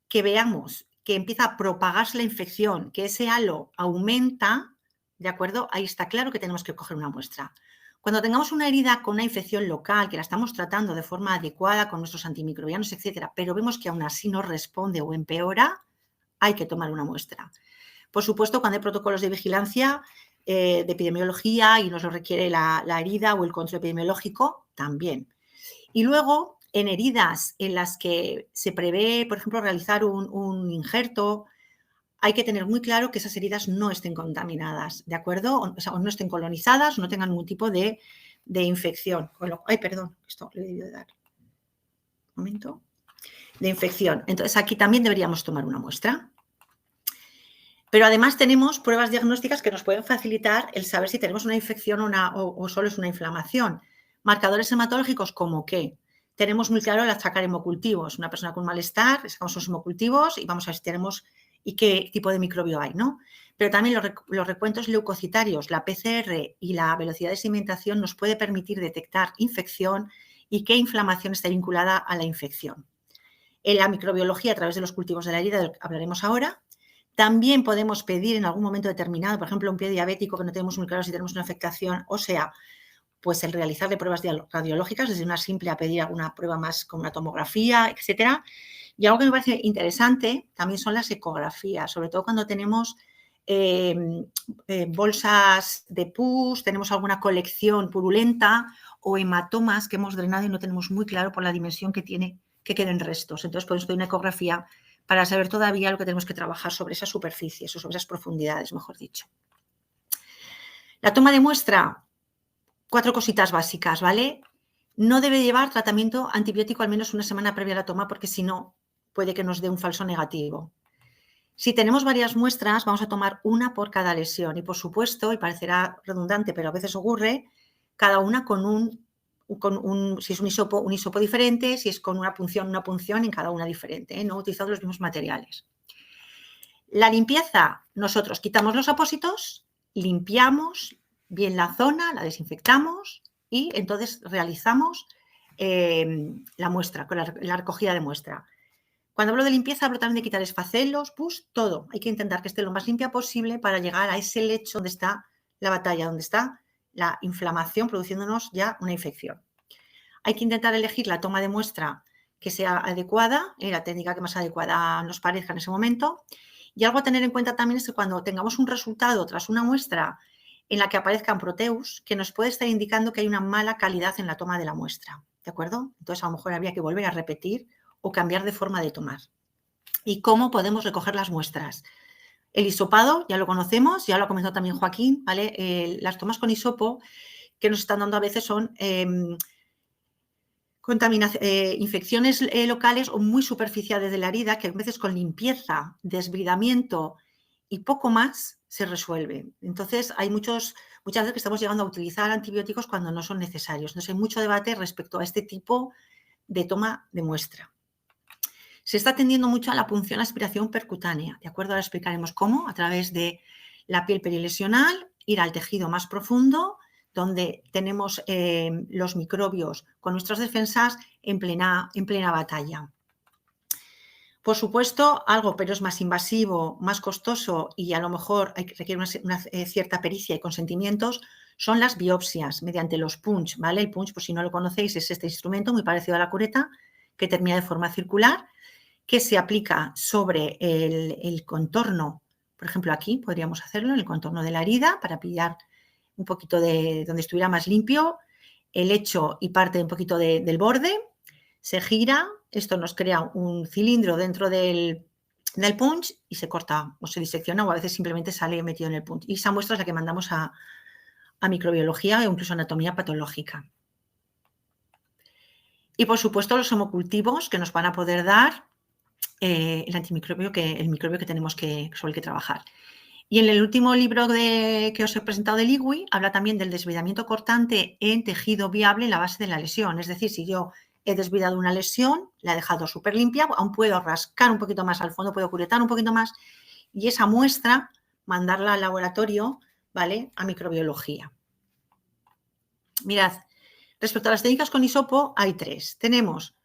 que veamos que empieza a propagarse la infección, que ese halo aumenta, ¿de acuerdo? Ahí está claro que tenemos que coger una muestra. Cuando tengamos una herida con una infección local, que la estamos tratando de forma adecuada con nuestros antimicrobianos, etcétera, pero vemos que aún así no responde o empeora, hay que tomar una muestra. Por supuesto, cuando hay protocolos de vigilancia, de epidemiología y nos lo requiere la herida o el control epidemiológico, también. Y luego, en heridas en las que se prevé, por ejemplo, realizar un injerto, hay que tener muy claro que esas heridas no estén contaminadas, ¿de acuerdo? O sea, no estén colonizadas, no tengan ningún tipo de infección. Ay, perdón, esto le he debido dar. Un momento. De infección. Entonces, aquí también deberíamos tomar una muestra. Pero además tenemos pruebas diagnósticas que nos pueden facilitar el saber si tenemos una infección o solo es una inflamación. Marcadores hematológicos como que tenemos muy claro el achacar hemocultivos. Una persona con malestar, sacamos los hemocultivos y vamos a ver si tenemos y qué tipo de microbio hay, ¿no? Pero también los recuentos leucocitarios, la PCR y la velocidad de sedimentación nos puede permitir detectar infección y qué inflamación está vinculada a la infección. En la microbiología, a través de los cultivos de la herida, del que hablaremos ahora, también podemos pedir en algún momento determinado, por ejemplo, un pie diabético que no tenemos muy claro si tenemos una afectación ósea, pues el realizarle pruebas radiológicas, desde una simple a pedir alguna prueba más con una tomografía, etcétera. Y algo que me parece interesante también son las ecografías, sobre todo cuando tenemos bolsas de pus, tenemos alguna colección purulenta o hematomas que hemos drenado y no tenemos muy claro por la dimensión que tiene que queden restos. Entonces, podemos pedir una ecografía para saber todavía lo que tenemos que trabajar sobre esas superficies o sobre esas profundidades, mejor dicho. La toma de muestra, 4 cositas básicas, ¿vale? No debe llevar tratamiento antibiótico al menos una semana previa a la toma porque si no puede que nos dé un falso negativo. Si tenemos varias muestras, vamos a tomar una por cada lesión y, por supuesto, y parecerá redundante, pero a veces ocurre, cada una si es un hisopo diferente, si es con una punción en cada una diferente, no utilizando los mismos materiales. La limpieza, nosotros quitamos los apósitos, limpiamos bien la zona, la desinfectamos y entonces realizamos la muestra, con la recogida de muestra. Cuando hablo de limpieza, hablo también de quitar esfacelos, pus, todo. Hay que intentar que esté lo más limpia posible para llegar a ese lecho donde está la batalla, donde está la inflamación produciéndonos ya una infección. Hay que intentar elegir la toma de muestra que sea adecuada, la técnica que más adecuada nos parezca en ese momento. Y algo a tener en cuenta también es que cuando tengamos un resultado tras una muestra en la que aparezcan proteus, que nos puede estar indicando que hay una mala calidad en la toma de la muestra, ¿de acuerdo? Entonces, a lo mejor habría que volver a repetir o cambiar de forma de tomar. ¿Y cómo podemos recoger las muestras? El hisopado, ya lo conocemos, ya lo ha comentado también Joaquín, ¿vale? Las tomas con hisopo que nos están dando a veces son infecciones locales o muy superficiales de la herida, que a veces con limpieza, desbridamiento y poco más se resuelve. Entonces, hay muchas veces que estamos llegando a utilizar antibióticos cuando no son necesarios. Entonces, hay mucho debate respecto a este tipo de toma de muestra. Se está atendiendo mucho a la punción aspiración percutánea, ¿de acuerdo? Ahora explicaremos cómo, a través de la piel perilesional, ir al tejido más profundo, donde tenemos los microbios con nuestras defensas en plena batalla. Por supuesto, algo, pero es más invasivo, más costoso y a lo mejor requiere una cierta pericia y consentimientos, son las biopsias mediante los punch, ¿vale? El punch, por si no lo conocéis, es este instrumento muy parecido a la cureta que termina de forma circular, que se aplica sobre el contorno, por ejemplo aquí podríamos hacerlo, en el contorno de la herida para pillar un poquito de donde estuviera más limpio, el lecho y parte un poquito del borde, se gira, esto nos crea un cilindro dentro del punch y se corta o se disecciona o a veces simplemente sale metido en el punch. Y esa muestra es la que mandamos a microbiología o incluso anatomía patológica. Y por supuesto los homocultivos que nos van a poder dar el microbio que tenemos sobre el que trabajar. Y en el último libro que os he presentado de Ligui, habla también del desbridamiento cortante en tejido viable en la base de la lesión. Es decir, si yo he desbridado una lesión, la he dejado súper limpia, aún puedo rascar un poquito más al fondo, puedo curetar un poquito más y esa muestra mandarla al laboratorio, ¿vale? A microbiología. Mirad, respecto a las técnicas con hisopo hay tres. Tenemos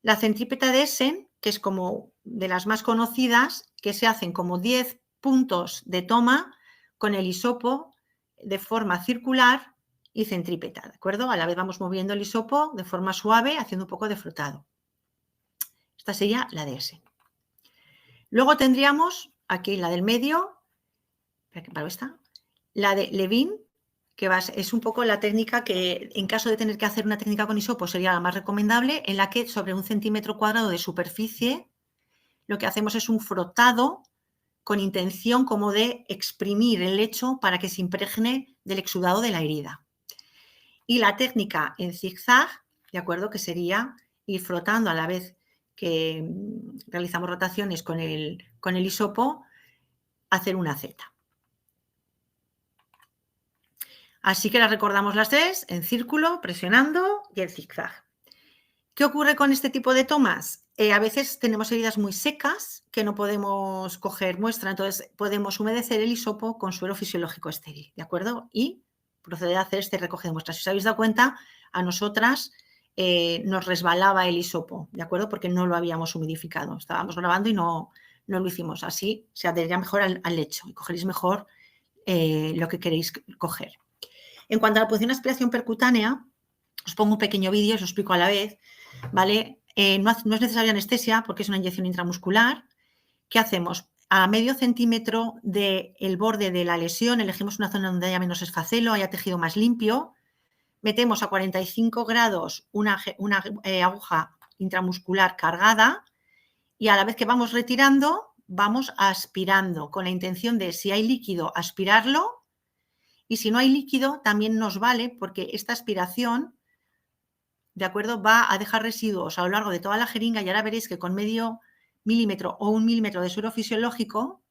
la centrípeta de Essen, que es como de las más conocidas, que se hacen como 10 puntos de toma con el hisopo de forma circular y centrípeta, ¿de acuerdo? A la vez vamos moviendo el hisopo de forma suave, haciendo un poco de frotado. Esta sería la de Essen. Luego tendríamos aquí la del medio, la de Levin, que es un poco la técnica que, en caso de tener que hacer una técnica con hisopo, sería la más recomendable, en la que sobre 1 centímetro cuadrado de superficie lo que hacemos es un frotado con intención como de exprimir el lecho para que se impregne del exudado de la herida. Y la técnica en zigzag, ¿de acuerdo? Que sería ir frotando a la vez que realizamos rotaciones con el hisopo, hacer una Z. Así que las recordamos las tres, en círculo, presionando y en zigzag. ¿Qué ocurre con este tipo de tomas? A veces tenemos heridas muy secas que no podemos coger muestra, entonces podemos humedecer el hisopo con suero fisiológico estéril, ¿de acuerdo? Y proceder a hacer este recoge de muestras. Si os habéis dado cuenta, a nosotras nos resbalaba el hisopo, ¿de acuerdo? Porque no lo habíamos humidificado. Estábamos grabando y no lo hicimos. Así se adherirá mejor al lecho y cogeréis mejor lo que queréis coger. En cuanto a la punción de aspiración percutánea, os pongo un pequeño vídeo y os lo explico a la vez, ¿vale? No es necesaria anestesia porque es una inyección intramuscular. ¿Qué hacemos? A medio centímetro del borde de la lesión, elegimos una zona donde haya menos esfacelo, haya tejido más limpio, metemos a 45 grados una aguja intramuscular cargada y a la vez que vamos retirando, vamos aspirando con la intención de, si hay líquido, aspirarlo. Y si no hay líquido, también nos vale porque esta aspiración, ¿de acuerdo?, va a dejar residuos a lo largo de toda la jeringa y ahora veréis que con medio milímetro o 1 milímetro de suero fisiológico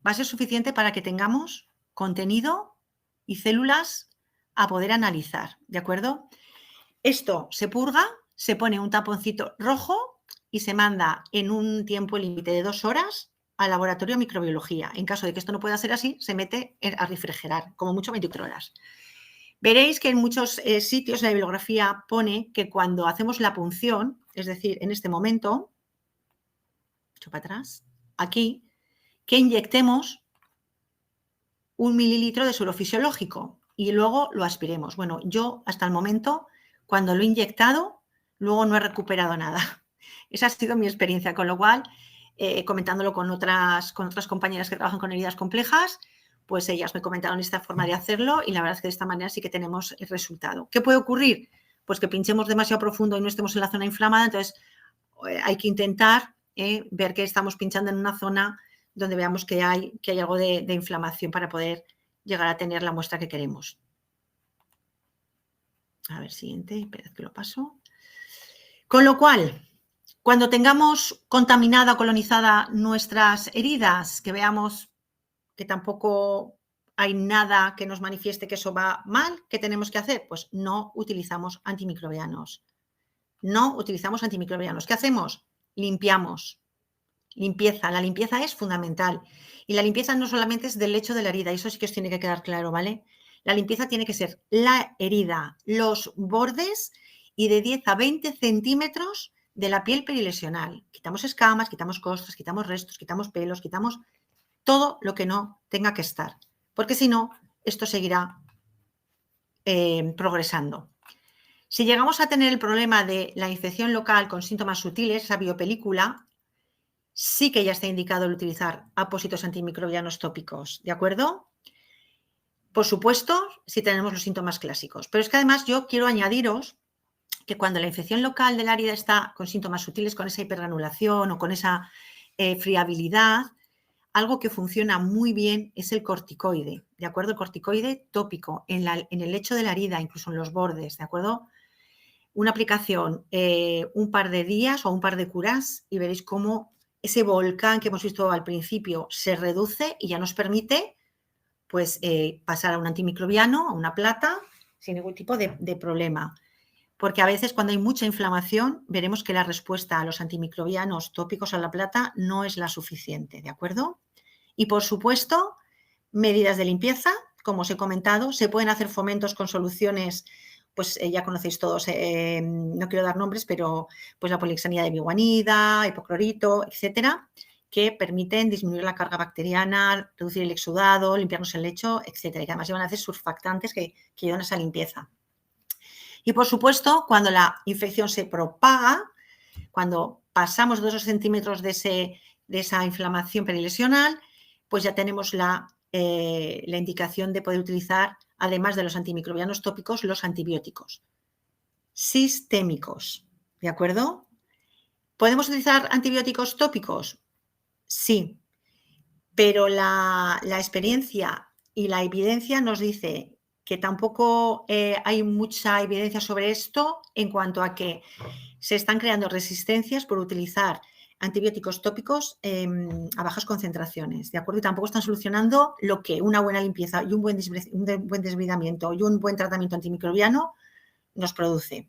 va a ser suficiente para que tengamos contenido y células a poder analizar, ¿de acuerdo? Esto se purga, se pone un taponcito rojo y se manda en un tiempo límite de 2 horas al laboratorio de microbiología. En caso de que esto no pueda ser así, se mete a refrigerar, como mucho 24 horas. Veréis que en muchos sitios la bibliografía pone que cuando hacemos la punción, es decir, en este momento, echo para atrás, aquí, que inyectemos 1 mililitro de suero fisiológico y luego lo aspiremos. Bueno, yo hasta el momento, cuando lo he inyectado, luego no he recuperado nada. Esa ha sido mi experiencia, con lo cual, comentándolo con otras compañeras que trabajan con heridas complejas, pues ellas me comentaron esta forma de hacerlo y la verdad es que de esta manera sí que tenemos el resultado. ¿Qué puede ocurrir? Pues que pinchemos demasiado profundo y no estemos en la zona inflamada, entonces hay que intentar ver que estamos pinchando en una zona donde veamos que hay algo de inflamación para poder llegar a tener la muestra que queremos. A ver, siguiente, esperad que lo paso. Con lo cual, cuando tengamos contaminada o colonizada nuestras heridas, que veamos que tampoco hay nada que nos manifieste que eso va mal, ¿qué tenemos que hacer? Pues no utilizamos antimicrobianos. No utilizamos antimicrobianos. ¿Qué hacemos? Limpiamos. Limpieza. La limpieza es fundamental. Y la limpieza no solamente es del lecho de la herida, eso sí que os tiene que quedar claro, ¿vale? La limpieza tiene que ser la herida, los bordes y de 10 a 20 centímetros de la piel perilesional. Quitamos escamas, quitamos costras, quitamos restos, quitamos pelos, quitamos todo lo que no tenga que estar, porque si no, esto seguirá progresando. Si llegamos a tener el problema de la infección local con síntomas sutiles, esa biopelícula, sí que ya está indicado el utilizar apósitos antimicrobianos tópicos, ¿de acuerdo? Por supuesto, si tenemos los síntomas clásicos, pero es que además yo quiero añadiros que cuando la infección local del área está con síntomas sutiles, con esa hipergranulación o con esa friabilidad, algo que funciona muy bien es el corticoide, ¿de acuerdo? El corticoide tópico en el lecho de la herida, incluso en los bordes, ¿de acuerdo? Una aplicación un par de días o un par de curas y veréis cómo ese volcán que hemos visto al principio se reduce y ya nos permite pues, pasar a un antimicrobiano, a una plata, sin ningún tipo de problema. Porque a veces cuando hay mucha inflamación veremos que la respuesta a los antimicrobianos tópicos a la plata no es la suficiente, ¿de acuerdo? Y por supuesto, medidas de limpieza, como os he comentado, se pueden hacer fomentos con soluciones, pues ya conocéis todos, no quiero dar nombres, pero pues la polixanida de biguanida, hipoclorito, etcétera, que permiten disminuir la carga bacteriana, reducir el exudado, limpiarnos el lecho, etcétera, y que además llevan a hacer surfactantes que ayudan a esa limpieza. Y por supuesto, cuando la infección se propaga, cuando pasamos 2 centímetros de esa inflamación perilesional, pues ya tenemos la indicación de poder utilizar, además de los antimicrobianos tópicos, los antibióticos sistémicos, ¿de acuerdo? ¿Podemos utilizar antibióticos tópicos? Sí, pero la experiencia y la evidencia nos dice que tampoco hay mucha evidencia sobre esto en cuanto a que se están creando resistencias por utilizar antibióticos tópicos a bajas concentraciones, ¿de acuerdo? Y tampoco están solucionando lo que una buena limpieza y un buen desbridamiento y un buen tratamiento antimicrobiano nos produce.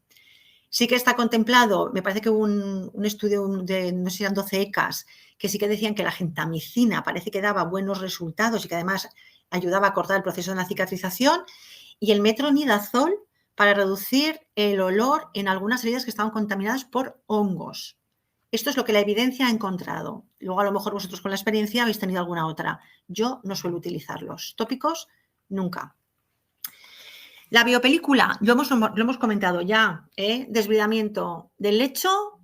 Sí que está contemplado, me parece que hubo un estudio de, no sé si eran 12 ECAs, que sí que decían que la gentamicina parece que daba buenos resultados y que además ayudaba a cortar el proceso de la cicatrización, y el metronidazol para reducir el olor en algunas heridas que estaban contaminadas por hongos. Esto es lo que la evidencia ha encontrado. Luego a lo mejor vosotros con la experiencia habéis tenido alguna otra. Yo no suelo utilizarlos. Tópicos, nunca. La biopelícula, lo hemos comentado ya, desbridamiento del lecho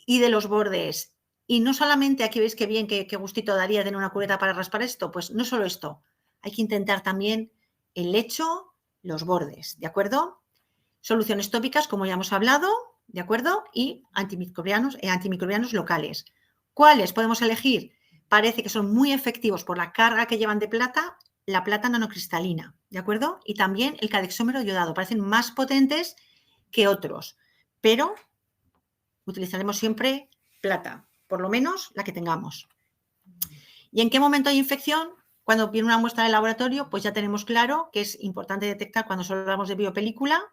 y de los bordes. Y no solamente, aquí veis qué bien, qué gustito daría tener una cureta para raspar esto, pues no solo esto, hay que intentar también el lecho, los bordes, ¿de acuerdo? Soluciones tópicas, como ya hemos hablado, ¿de acuerdo? Y antimicrobianos locales. ¿Cuáles podemos elegir? Parece que son muy efectivos por la carga que llevan de plata, la plata nanocristalina, ¿de acuerdo? Y también el cadexómero iodado, parecen más potentes que otros, pero utilizaremos siempre plata, por lo menos la que tengamos. ¿Y en qué momento hay infección? Cuando viene una muestra de laboratorio, pues ya tenemos claro que es importante detectar cuando solo hablamos de biopelícula,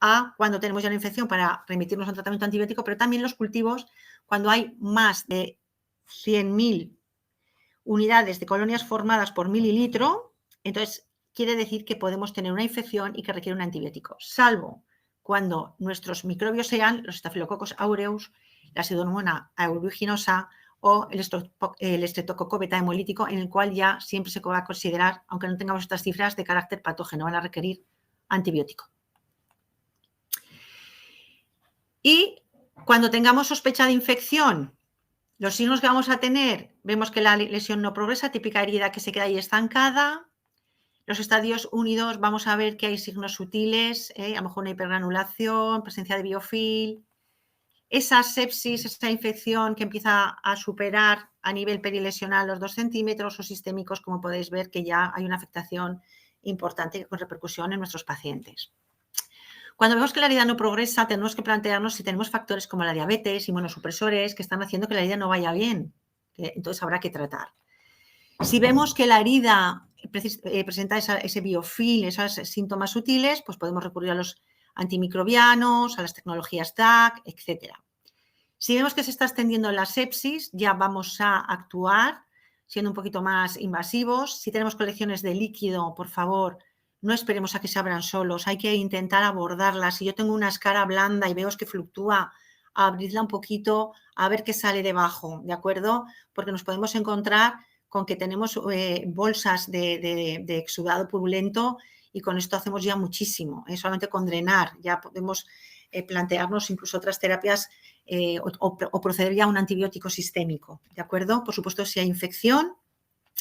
a cuando tenemos ya una infección para remitirnos a un tratamiento antibiótico, pero también los cultivos, cuando hay más de 100.000 unidades de colonias formadas por mililitro, entonces quiere decir que podemos tener una infección y que requiere un antibiótico, salvo cuando nuestros microbios sean los Staphylococcus aureus, la Pseudomonas aeruginosa o el Streptococcus beta hemolítico, en el cual ya siempre se va a considerar, aunque no tengamos estas cifras, de carácter patógeno, van a requerir antibiótico. Y cuando tengamos sospecha de infección, los signos que vamos a tener, vemos que la lesión no progresa, típica herida que se queda ahí estancada. Los estadios 1 y 2 vamos a ver que hay signos sutiles, a lo mejor una hipergranulación, presencia de biofilm. Esa sepsis, esa infección que empieza a superar a nivel perilesional los 2 centímetros o sistémicos, como podéis ver que ya hay una afectación importante con repercusión en nuestros pacientes. Cuando vemos que la herida no progresa, tenemos que plantearnos si tenemos factores como la diabetes, inmunosupresores, que están haciendo que la herida no vaya bien. Entonces habrá que tratar. Si vemos que la herida presenta ese biofilm, esos síntomas sutiles, pues podemos recurrir a los antimicrobianos, a las tecnologías TAC, etc. Si vemos que se está extendiendo la sepsis, ya vamos a actuar siendo un poquito más invasivos. Si tenemos colecciones de líquido, por favor, no esperemos a que se abran solos, hay que intentar abordarlas. Si yo tengo una escara blanda y veo que fluctúa, abridla un poquito a ver qué sale debajo, ¿de acuerdo? Porque nos podemos encontrar con que tenemos bolsas de exudado purulento y con esto hacemos ya muchísimo. Solamente con drenar ya podemos plantearnos incluso otras terapias o proceder ya a un antibiótico sistémico, ¿de acuerdo? Por supuesto, si hay infección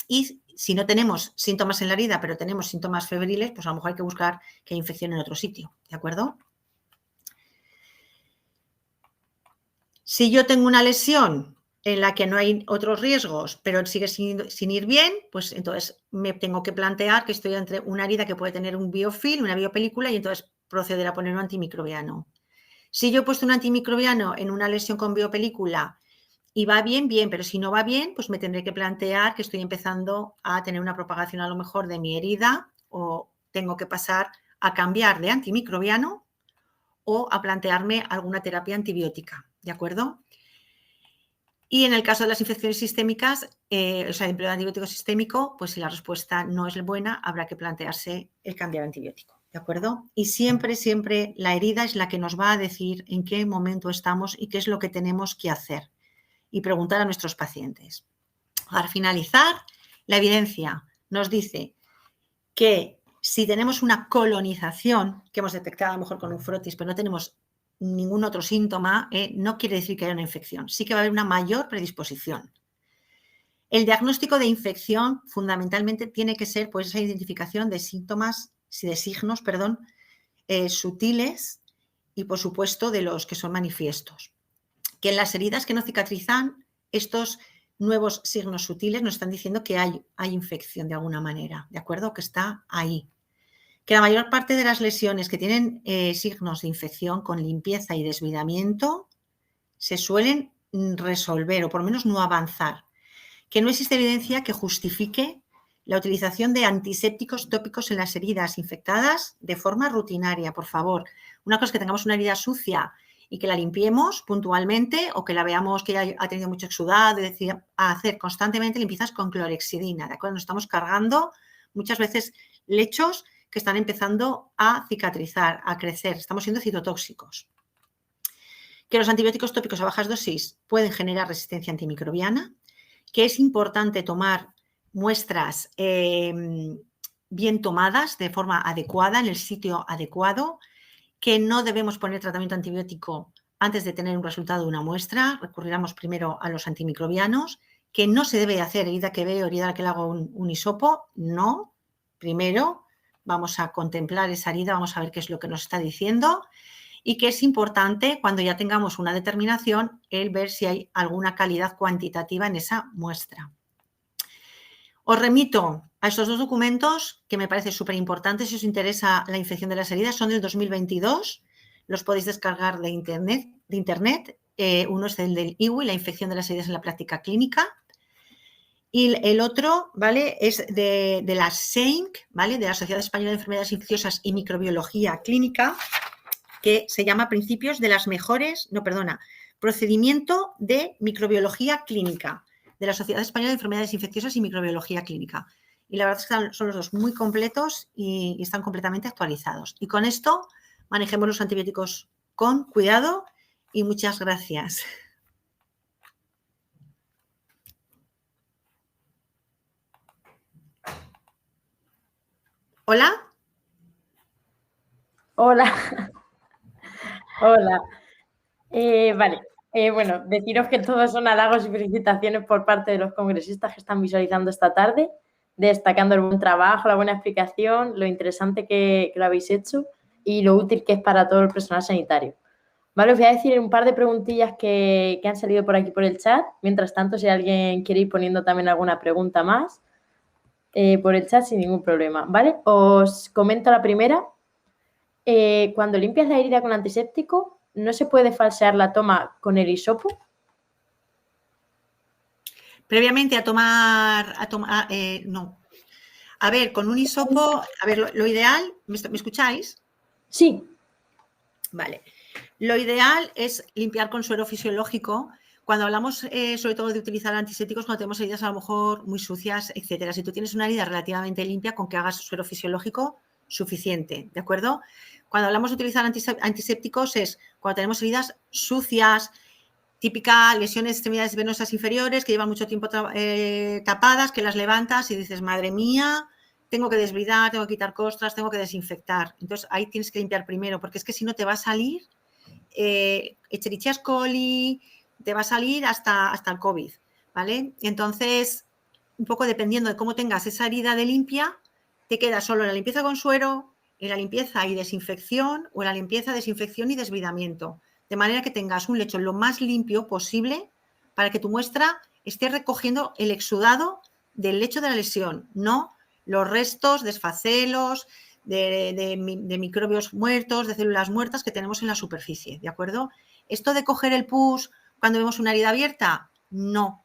y si no tenemos síntomas en la herida, pero tenemos síntomas febriles, pues a lo mejor hay que buscar que hay infección en otro sitio, ¿de acuerdo? Si yo tengo una lesión en la que no hay otros riesgos, pero sigue sin ir bien, pues entonces me tengo que plantear que estoy entre una herida que puede tener un biofilm, una biopelícula, y entonces proceder a poner un antimicrobiano. Si yo he puesto un antimicrobiano en una lesión con biopelícula y va bien, bien, pero si no va bien, pues me tendré que plantear que estoy empezando a tener una propagación a lo mejor de mi herida o tengo que pasar a cambiar de antimicrobiano o a plantearme alguna terapia antibiótica, ¿de acuerdo? Y en el caso de las infecciones sistémicas, o sea, el empleo de antibiótico sistémico, pues si la respuesta no es buena, habrá que plantearse el cambiar antibiótico, ¿de acuerdo? Y siempre, siempre la herida es la que nos va a decir en qué momento estamos y qué es lo que tenemos que hacer y preguntar a nuestros pacientes. Para finalizar, la evidencia nos dice que si tenemos una colonización, que hemos detectado a lo mejor con un frotis, pero no tenemos ningún otro síntoma, no quiere decir que haya una infección. Sí que va a haber una mayor predisposición. El diagnóstico de infección fundamentalmente tiene que ser pues, esa identificación de síntomas, de signos, sutiles y por supuesto de los que son manifiestos. Que en las heridas que no cicatrizan, estos nuevos signos sutiles nos están diciendo que hay infección de alguna manera, ¿de acuerdo? Que está ahí. Que la mayor parte de las lesiones que tienen signos de infección con limpieza y desvidamiento se suelen resolver o por lo menos no avanzar. Que no existe evidencia que justifique la utilización de antisépticos tópicos en las heridas infectadas de forma rutinaria, por favor. Una cosa es que tengamos una herida sucia y que la limpiemos puntualmente o que la veamos que ya ha tenido mucho exudado, es decir, a hacer constantemente limpiezas con clorhexidina, ¿de acuerdo? Nos estamos cargando muchas veces lechos que están empezando a cicatrizar, a crecer, estamos siendo citotóxicos. Que los antibióticos tópicos a bajas dosis pueden generar resistencia antimicrobiana, que es importante tomar muestras bien tomadas de forma adecuada, en el sitio adecuado, que no debemos poner tratamiento antibiótico antes de tener un resultado de una muestra, recurriremos primero a los antimicrobianos, que no se debe hacer herida que veo, herida que le hago un hisopo, no, primero vamos a contemplar esa herida, vamos a ver qué es lo que nos está diciendo y que es importante cuando ya tengamos una determinación el ver si hay alguna calidad cuantitativa en esa muestra. Os remito a estos 2 documentos que me parece súper importantes si os interesa la infección de las heridas, son del 2022, los podéis descargar de internet. Uno es el del IWI, la infección de las heridas en la práctica clínica, y el otro, ¿vale?, es de la SEINC, ¿vale?, de la Sociedad Española de Enfermedades Infecciosas y Microbiología Clínica, que se llama Procedimiento de Microbiología Clínica, de la Sociedad Española de Enfermedades Infecciosas y Microbiología Clínica. Y la verdad es que son los 2 muy completos y están completamente actualizados. Y con esto manejemos los antibióticos con cuidado y muchas gracias. ¿Hola? Hola. Hola. Vale. Bueno, deciros que todos son halagos y felicitaciones por parte de los congresistas que están visualizando esta tarde, destacando el buen trabajo, la buena explicación, lo interesante que lo habéis hecho y lo útil que es para todo el personal sanitario. Vale, os voy a decir un par de preguntillas que han salido por aquí por el chat. Mientras tanto, si alguien quiere ir poniendo también alguna pregunta más por el chat, sin ningún problema, ¿vale? Os comento la primera. Cuando limpias la herida con antiséptico, ¿no se puede falsear la toma con el hisopo? Previamente no. A ver, con un hisopo, a ver, lo ideal, ¿me escucháis? Sí. Vale. Lo ideal es limpiar con suero fisiológico. Cuando hablamos sobre todo de utilizar antisépticos, cuando tenemos heridas a lo mejor muy sucias, etcétera. Si tú tienes una herida relativamente limpia, con que hagas suero fisiológico, suficiente, ¿de acuerdo? Cuando hablamos de utilizar antisépticos es cuando tenemos heridas sucias, típica lesiones de extremidades venosas inferiores que llevan mucho tiempo tapadas, que las levantas y dices, madre mía, tengo que desbridar, tengo que quitar costras, tengo que desinfectar. Entonces ahí tienes que limpiar primero, porque es que si no te va a salir Escherichia coli, te va a salir hasta el COVID, ¿vale? Entonces, un poco dependiendo de cómo tengas esa herida de limpia, te queda solo la limpieza con suero, en la limpieza y desinfección o en la limpieza, desinfección y desbridamiento. De manera que tengas un lecho lo más limpio posible para que tu muestra esté recogiendo el exudado del lecho de la lesión, no los restos, desfacelos, de microbios muertos, de células muertas que tenemos en la superficie, ¿de acuerdo? ¿Esto de coger el pus cuando vemos una herida abierta? No.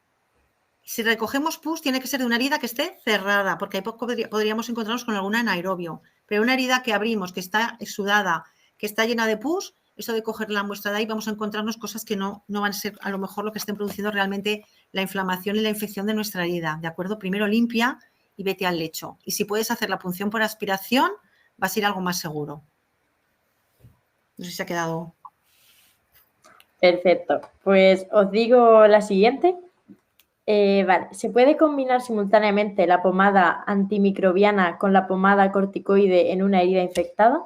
Si recogemos pus tiene que ser de una herida que esté cerrada, porque ahí podríamos encontrarnos con alguna anaerobio. Pero una herida que abrimos, que está exudada, que está llena de pus, eso de coger la muestra de ahí vamos a encontrarnos cosas que no van a ser a lo mejor lo que estén produciendo realmente la inflamación y la infección de nuestra herida, ¿de acuerdo? Primero limpia y vete al lecho. Y si puedes hacer la punción por aspiración, vas a ir algo más seguro. No sé si se ha quedado. Perfecto. Pues os digo la siguiente. Vale. ¿Se puede combinar simultáneamente la pomada antimicrobiana con la pomada corticoide en una herida infectada?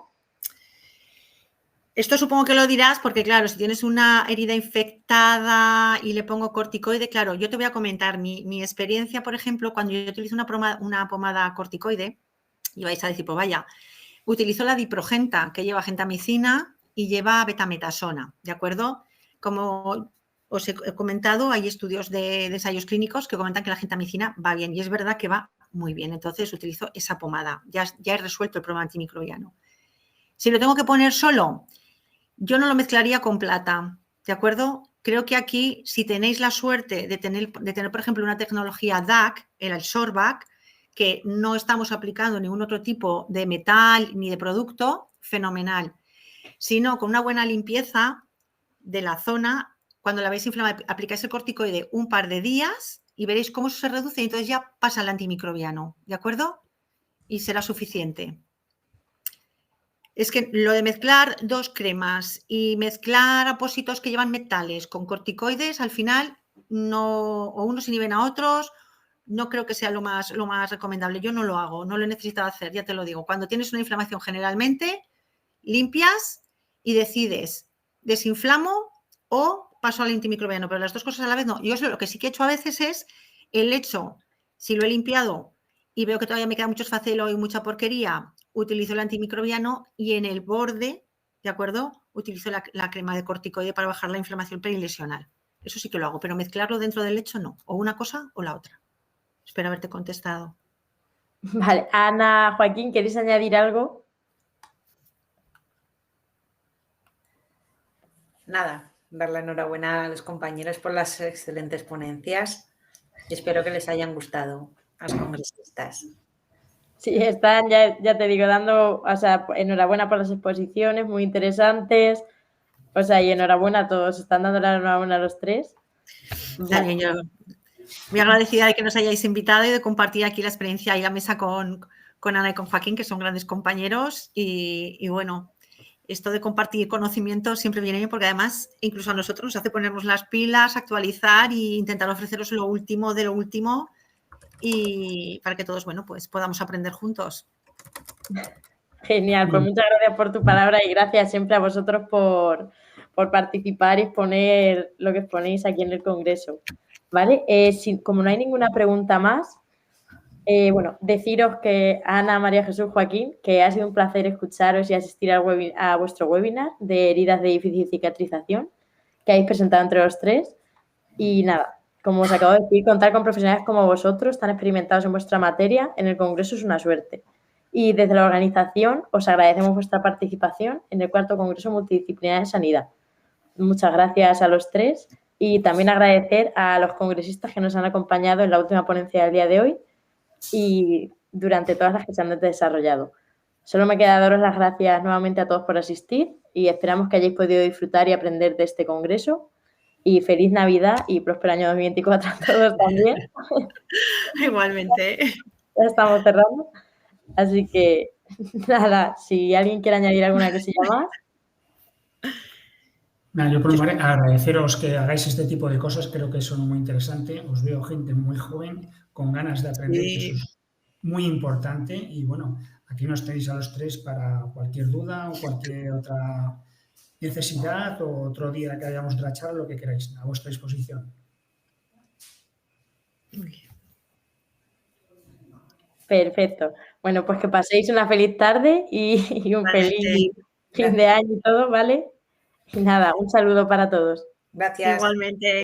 Esto supongo que lo dirás porque, claro, si tienes una herida infectada y le pongo corticoide, claro, yo te voy a comentar mi experiencia, por ejemplo, cuando yo utilizo una pomada corticoide, y vais a decir, pues vaya, utilizo la diprogenta, que lleva gentamicina y lleva betametasona, ¿de acuerdo? Como os he comentado, hay estudios de ensayos clínicos que comentan que la gentamicina va bien y es verdad que va muy bien, entonces utilizo esa pomada, ya he resuelto el problema antimicrobiano. Si lo tengo que poner solo, yo no lo mezclaría con plata, ¿de acuerdo? Creo que aquí, si tenéis la suerte de tener por ejemplo, una tecnología DAC, el Sorbac, que no estamos aplicando ningún otro tipo de metal ni de producto, fenomenal. Sino con una buena limpieza de la zona, cuando la veis inflamada, aplicáis el corticoide un par de días y veréis cómo eso se reduce y entonces ya pasa el antimicrobiano, ¿de acuerdo? Y será suficiente. Es que lo de mezclar dos cremas y mezclar apósitos que llevan metales con corticoides, al final, no, o unos inhiben a otros, no creo que sea lo más recomendable. Yo no lo hago, no lo he necesitado hacer, ya te lo digo. Cuando tienes una inflamación generalmente, limpias y decides, desinflamo o paso al antimicrobiano, pero las dos cosas a la vez no. Yo lo que sí que he hecho a veces es el hecho, si lo he limpiado y veo que todavía me queda mucho esfacelo y mucha porquería, utilizo el antimicrobiano y en el borde, ¿de acuerdo? Utilizo la crema de corticoide para bajar la inflamación perilesional. Eso sí que lo hago, pero mezclarlo dentro del lecho no. O una cosa o la otra. Espero haberte contestado. Vale. Ana, Joaquín, ¿queréis añadir algo? Nada, dar la enhorabuena a los compañeros por las excelentes ponencias y espero que les hayan gustado a los congresistas. Sí, están, ya te digo, dando, o sea, enhorabuena por las exposiciones, muy interesantes. O sea, y enhorabuena a todos, están dando la enhorabuena a los tres. Vale. Yo muy agradecida de que nos hayáis invitado y de compartir aquí la experiencia y la mesa con Ana y con Joaquín, que son grandes compañeros. Y bueno, esto de compartir conocimiento siempre viene bien porque además incluso a nosotros nos hace ponernos las pilas, actualizar e intentar ofreceros lo último de lo último y para que todos, bueno, pues podamos aprender juntos. Genial, pues muchas gracias por tu palabra y gracias siempre a vosotros por participar y exponer lo que exponéis aquí en el Congreso. ¿Vale? Como no hay ninguna pregunta más, bueno, deciros que Ana, María Jesús, Joaquín, que ha sido un placer escucharos y asistir a vuestro webinar de heridas de difícil cicatrización que habéis presentado entre los tres. Y nada, como os acabo de decir, contar con profesionales como vosotros, tan experimentados en vuestra materia, en el Congreso es una suerte. Y desde la organización os agradecemos vuestra participación en el 4º Congreso Multidisciplinar en Sanidad. Muchas gracias a los tres y también agradecer a los congresistas que nos han acompañado en la última ponencia del día de hoy y durante todas las que se han desarrollado. Solo me queda daros las gracias nuevamente a todos por asistir y esperamos que hayáis podido disfrutar y aprender de este congreso. Y feliz Navidad y próspero año 2024 a todos también. Igualmente. Ya estamos cerrando. Así que, nada, si alguien quiere añadir alguna cosilla más. Nada, yo por agradeceros que hagáis este tipo de cosas, creo que son muy interesantes. Os veo gente muy joven, con ganas de aprender, que eso es muy importante. Y bueno, aquí nos tenéis a los tres para cualquier duda o cualquier otra necesidad o otro día que hayamos otra charla, lo que queráis, a vuestra disposición. Perfecto. Bueno, pues que paséis una feliz tarde y un feliz fin de año y todo, ¿vale? Y nada, un saludo para todos. Gracias. Igualmente.